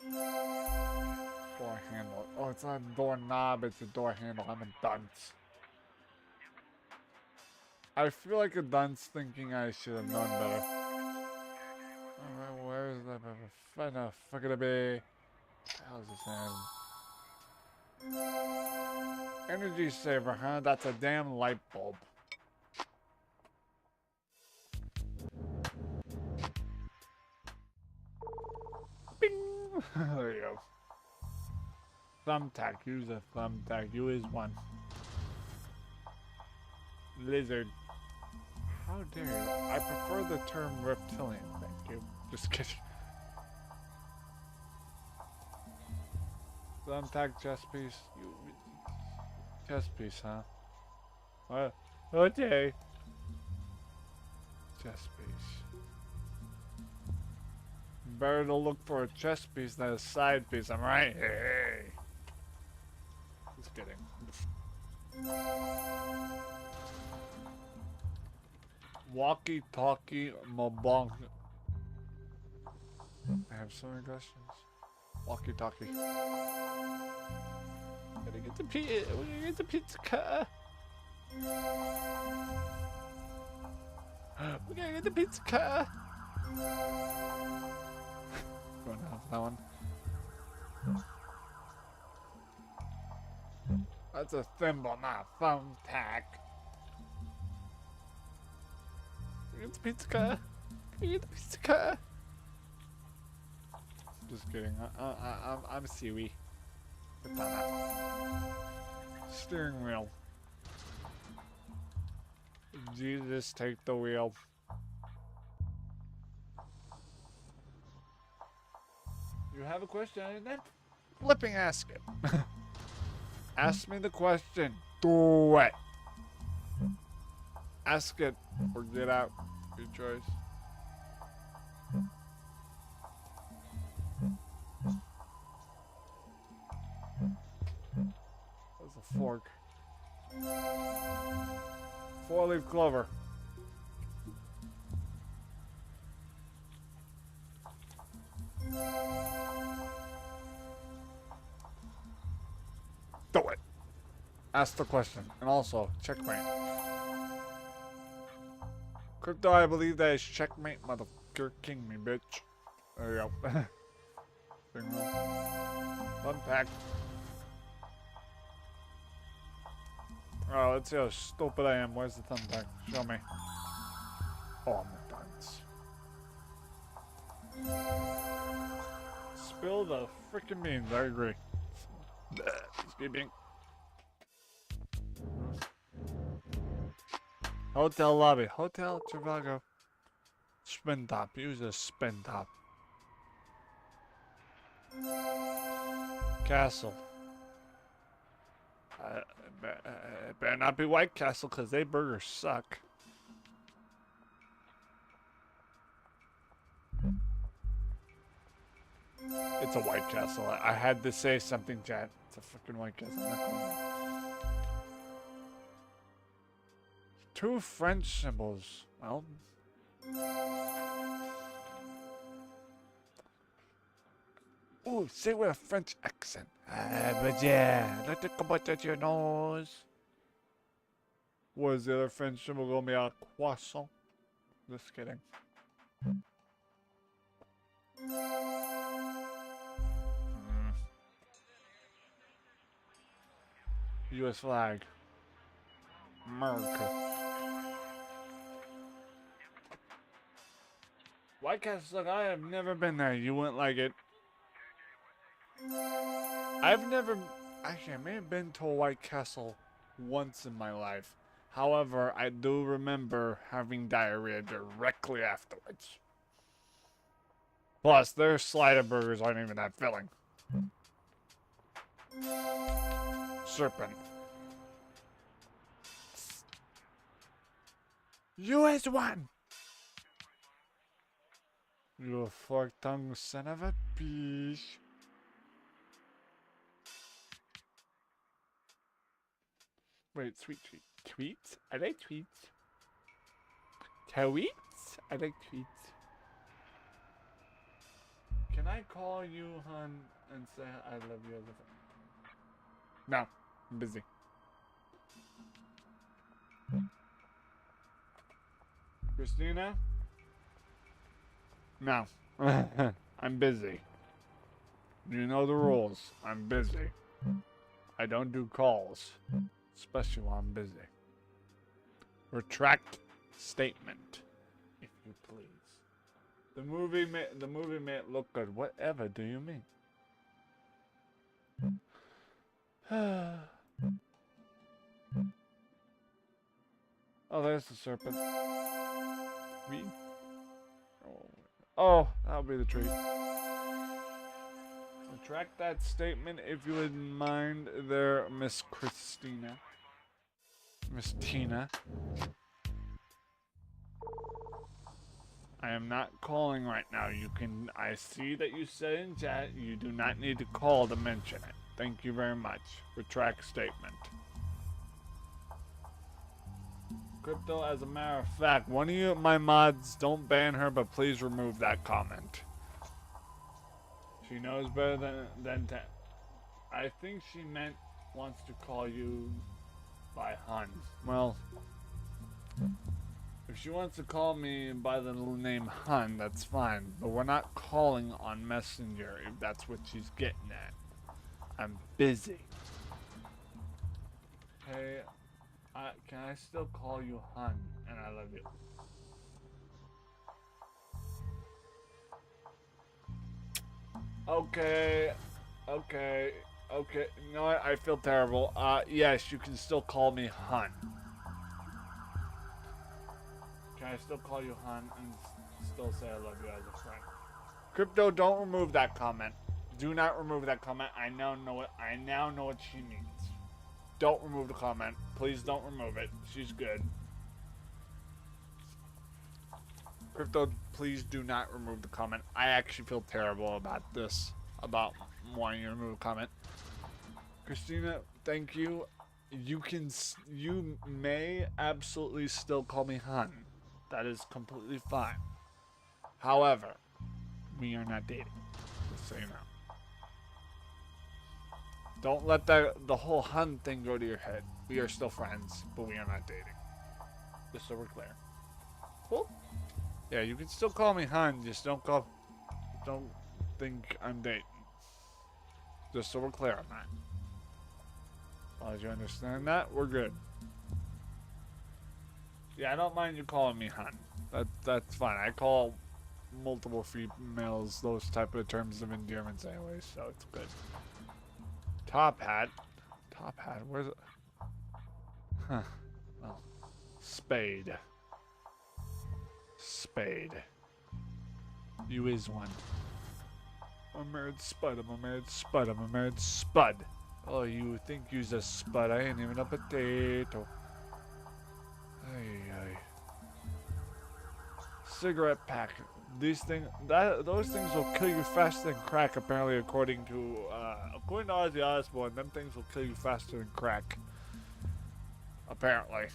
Door handle. Oh, it's not a door knob, it's a door handle. I'm a dunce. I feel like a dunce thinking I should have known better. Alright, where is that? No, fuck it, be. How's this name? Energy saver, huh? That's a damn light bulb. Bing! There you go. Thumbtack. Use a thumbtack. You is one. Lizard. How dare you? I prefer the term reptilian. Thank you. Just kidding. Thumbtack chest piece. You chest piece, huh? What? Okay. Chest piece. Better to look for a chest piece than a side piece. I'm right. Hey. Just kidding. Walkie-talkie mobong. I have so many questions. Walkie-talkie. Gotta get the pizza. We're gonna get the pizza cutter. We're gonna get the pizza cutter. Going off that one. That's a thimble, not a thumbtack. Get the pizza cutter. Get the pizza cutter. Just kidding. I'm Siwi. Steering wheel. Jesus, take the wheel. You have a question, and then flipping ask it. Ask me the question. Do it. Ask it or get out. Your choice. That's a fork. 4-leaf clover. Do it. Ask the question. And also, checkmate. Crypto, I believe that is checkmate, motherfucker. King me, bitch. There you go. Unpack. Alright, let's see how stupid I am. Where's the thumbtack? Show me. Oh, I'm a dunce. Spill the freaking beans. I agree. Escaping. Hotel lobby. Hotel Trivago. Spin top. Use a spin top. Castle. It better not be White Castle, because they burgers suck. It's a White Castle. I had to say something, Chad. It's a freaking White Castle. I'm not going there. 2 French symbols. Well. Oh, say it with a French accent. But yeah, let it come out at your nose. Was the other French symbol going to be a croissant? Just kidding. U.S. flag. America. White Castle, look, I have never been there. You wouldn't like it. I've never... Actually, I may have been to a White Castle once in my life. However, I do remember having diarrhea directly afterwards. Plus, their slider burgers aren't even that filling. Serpent. US one! You fork-tongued son of a bitch. Wait, sweet treat. Tweets? I like tweets. Tweets? I like tweets. Can I call you, hon, and say I love you as a friend? No, I'm busy. Christina? No. I'm busy. You know the rules. I'm busy. I don't do calls. Especially while I'm busy. Retract statement, if you please. The movie may look good. Whatever do you mean? Oh, there's the serpent. Me? Oh, that'll be the treat. Retract that statement if you wouldn't mind there, Miss Christina. Miss Tina. I am not calling right now. I see that you said in chat you do not need to call to mention it. Thank you very much. Retract statement. Crypto, as a matter of fact, one of you, my mods, don't ban her, but please remove that comment. She knows better than to. I think she wants to call you by hun. Well, if she wants to call me by the name hun, that's fine. But we're not calling on Messenger if that's what she's getting at. I'm busy. Hey, can I still call you hun? And I love you. Okay. You know what? I feel terrible. Yes, you can still call me hun. Can I still call you hun and still say I love you as a friend? Crypto, don't remove that comment. Do not remove that comment. I now know what she means. Don't remove the comment. Please don't remove it. She's good. Crypto, please do not remove the comment. I actually feel terrible about this. About wanting to remove a comment. Christina, thank you. You may absolutely still call me hun. That is completely fine. However, we are not dating. Just so you know. Don't let the whole hun thing go to your head. We are still friends, but we are not dating. Just so we're clear. Cool? Yeah, you can still call me hun, just don't think I'm dating. Just so we're clear on that. As long as you understand that, we're good. Yeah, I don't mind you calling me hun. That's fine. I call multiple females those type of terms of endearments anyway, so it's good. Top hat. Top hat, where's it? Huh. Well. Spade. Spade. You is one. I'm a married spud, I'm a married spud, I'm a married spud. Oh, you think you's a spud? I ain't even a potato. Ay, ay. Cigarette pack. Those things will kill you faster than crack. Apparently, according to Ozzy Osbourne, them things will kill you faster than crack. Apparently.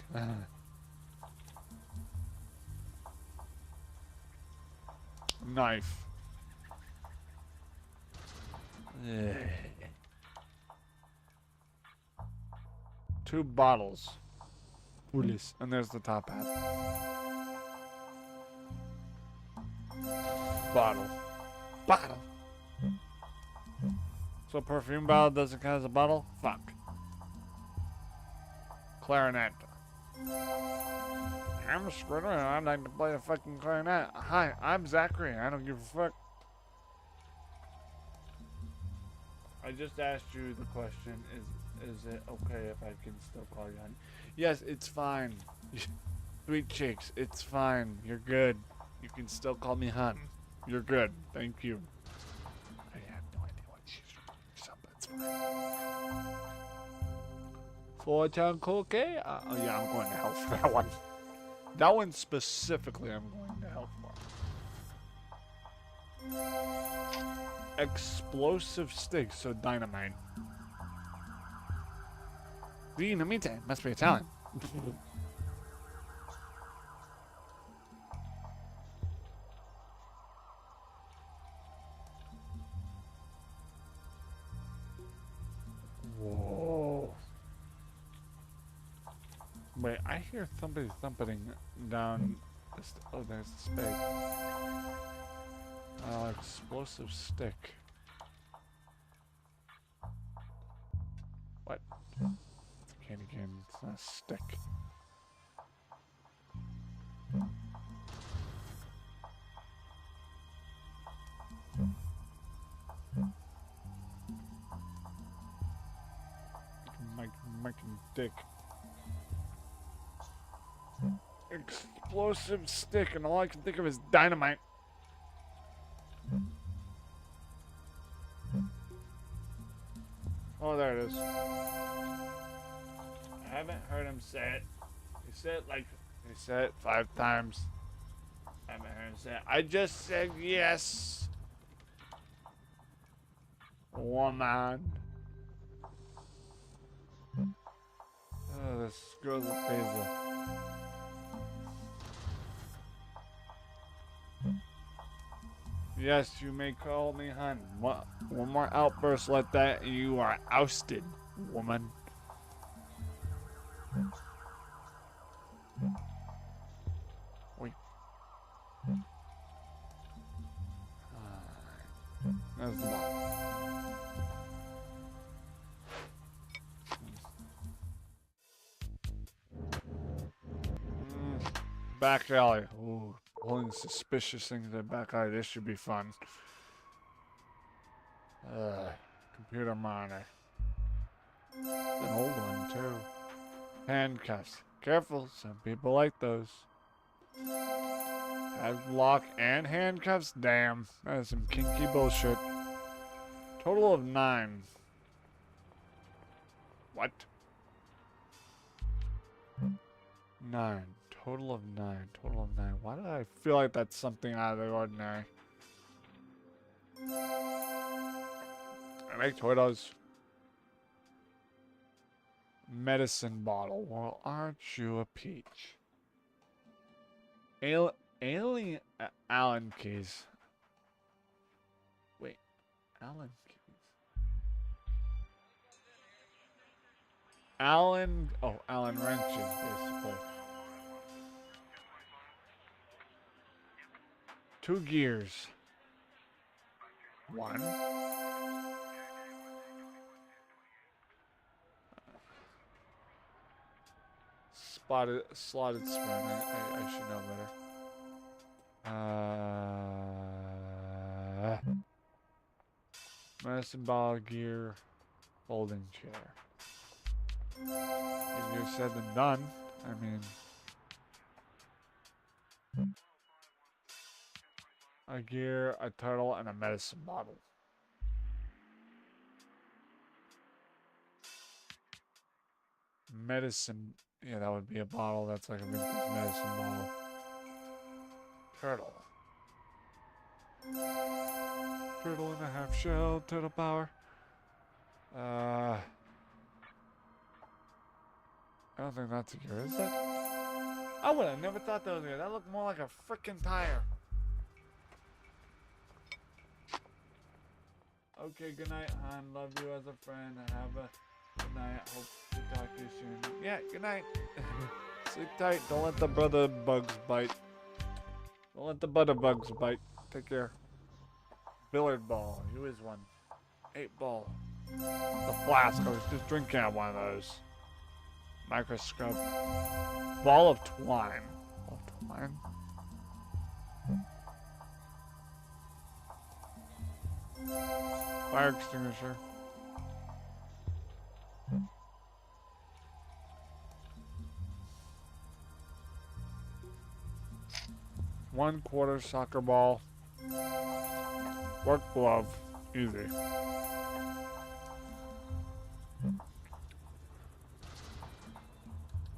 Knife. Two bottles. Ulis. And there's the top hat. Bottle. Bottle. So perfume bottle doesn't count as a bottle? Fuck. Clarinet. I'm a squirter and I'd like to play the fucking clarinet. Hi, I'm Zachary. I don't give a fuck. I just asked you the question, is it okay if I can still call you honey? Yes, it's fine. Sweet chicks, it's fine. You're good. You can still call me hun. You're good. Thank you. I have no idea what she's doing, so that's fine. Four-town cookie? Oh yeah, I'm going to hell for that one. That one specifically I'm going to hell for. Explosive stick, so dynamite. Dinamite, must be Italian. Whoa. Wait, I hear somebody thumping down this. Oh, there's the spade. Explosive stick. What? It's a candy cane. It's not a stick. Mike and Dick. Explosive stick, and all I can think of is dynamite. Oh, there it is. I haven't heard him say it. He said it 5 times. I haven't heard him say it. I just said yes. Woman. Oh, this girl's a phaser. Yes, you may call me hun. One more outburst like that and you are ousted, woman. Wait. That's the ball. Back alley. Ooh, pulling suspicious things in back alley. This should be fun. Computer monitor. An old one too. Handcuffs. Careful, some people like those. Have lock and handcuffs? Damn, that is some kinky bullshit. Total of 9. What? 9. Total of 9. Total of 9. Why do I feel like that's something out of the ordinary? I make Toyota. Medicine bottle. Well, aren't you a peach? Alien Allen keys. Wait, Allen keys. Allen. Oh, Allen wrenches, basically. 2 gears. 1. Slotted spring. I should know better. Medicine ball, gear, folding chair. Easier said than done. I mean, a gear, a turtle, and a medicine bottle. medicine. Yeah, that would be a bottle. That's like a vintage medicine bottle. Turtle. Turtle and a half shell. Turtle power. I don't think that's a gear, is it? I would have never thought that was a gear. That looked more like a freaking tire. Okay, good night, Han. Love you as a friend. Have a good night. Hope to talk to you soon. Yeah, good night. Sleep tight. Don't let the brother bugs bite. Don't let the butter bugs bite. Take care. Billard ball. Who is one? 8-ball. The flask. I was just drinking out one of those. Microscope. Ball of twine. Ball of twine? Fire extinguisher. One-quarter soccer ball. Work glove. Easy.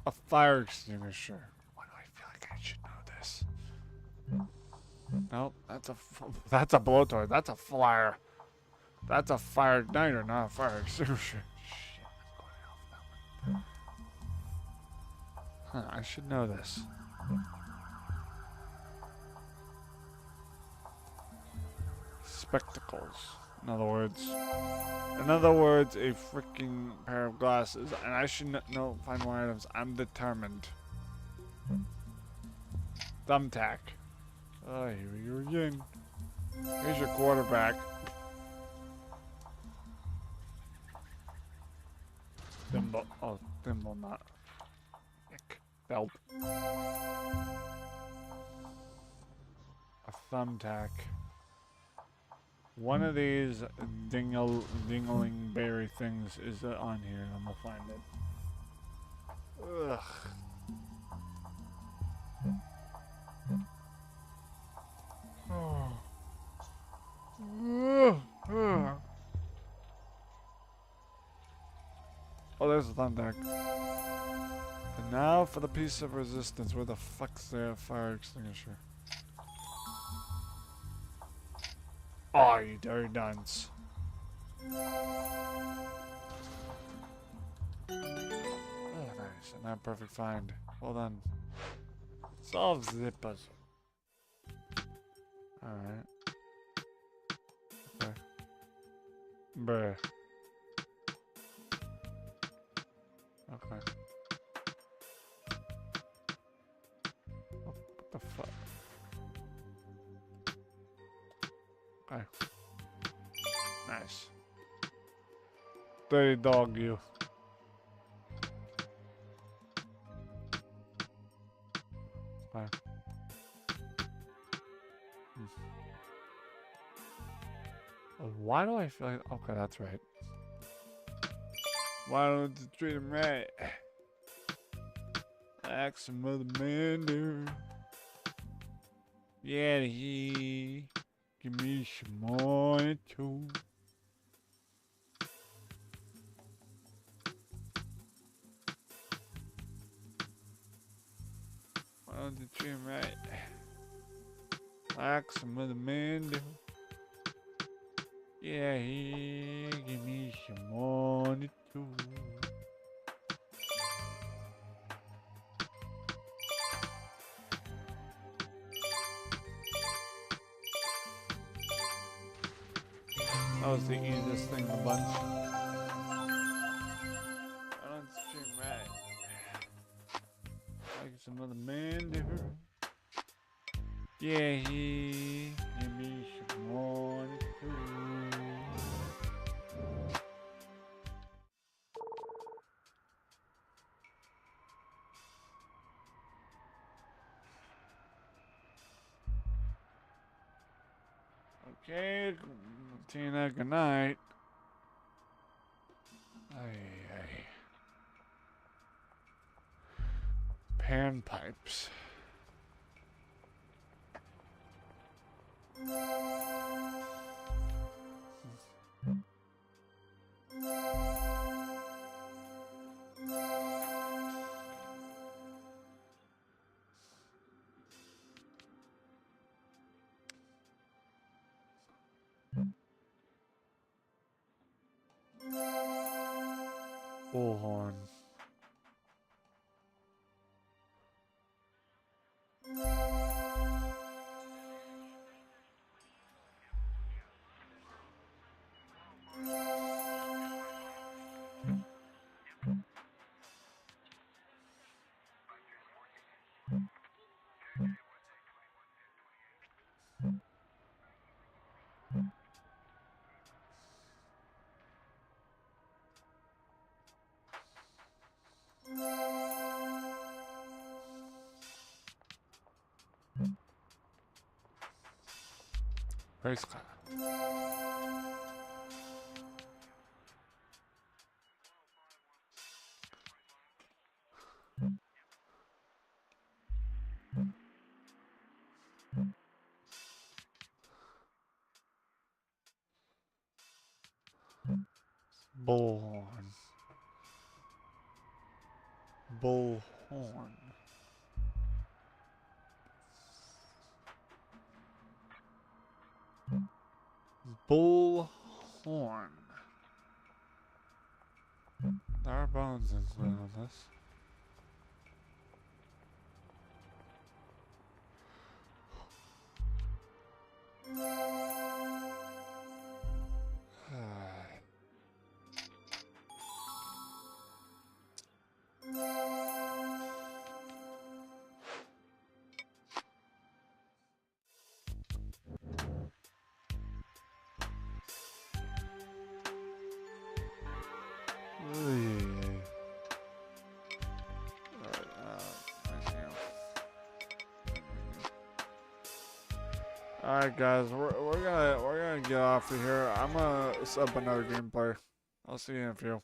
A fire extinguisher. Why do I feel like I should know this? Nope, that's a blowtorch. That's a flyer. That's a fire igniter, not a fire extinguisher. Shit, I'm going off that one. Huh, I should know this. Spectacles. In other words, a freaking pair of glasses. And I should know, find more items. I'm determined. Thumbtack. Oh, here we go again. Here's your quarterback. Thimble. Oh, thimble, not. Ick. Belt. A thumbtack. One of these dingling berry things is on here. I'm gonna find it. Ugh. Oh, there's the thumbtack. And now for the piece of resistance. Where the fuck's the fire extinguisher? Oh, you dirty dunce. Oh, nice. And that perfect find. Well done. Solves the puzzle. Alright. Okay. Bruh. Okay. What the fuck? Okay. Nice. Dirty dog, you. Okay. Why do I feel like... Okay, that's right. Why don't you treat him right? Like some other man do. Yeah, he... Give me some money too. Why don't you treat him right? Like some other men do. Yeah, he give me some money too. That was the easiest thing in the bunch. I don't stream right. Like some other man do. Yeah, he give me some money too. Okay, Tina, good night. Ay. Panpipes. Bullhorn. Race car. Bullhorn. Bullhorn. Bullhorn. There are bones included on this. Alright guys, we're gonna get off of here. I'm gonna set up another gameplay. I'll see you in a few.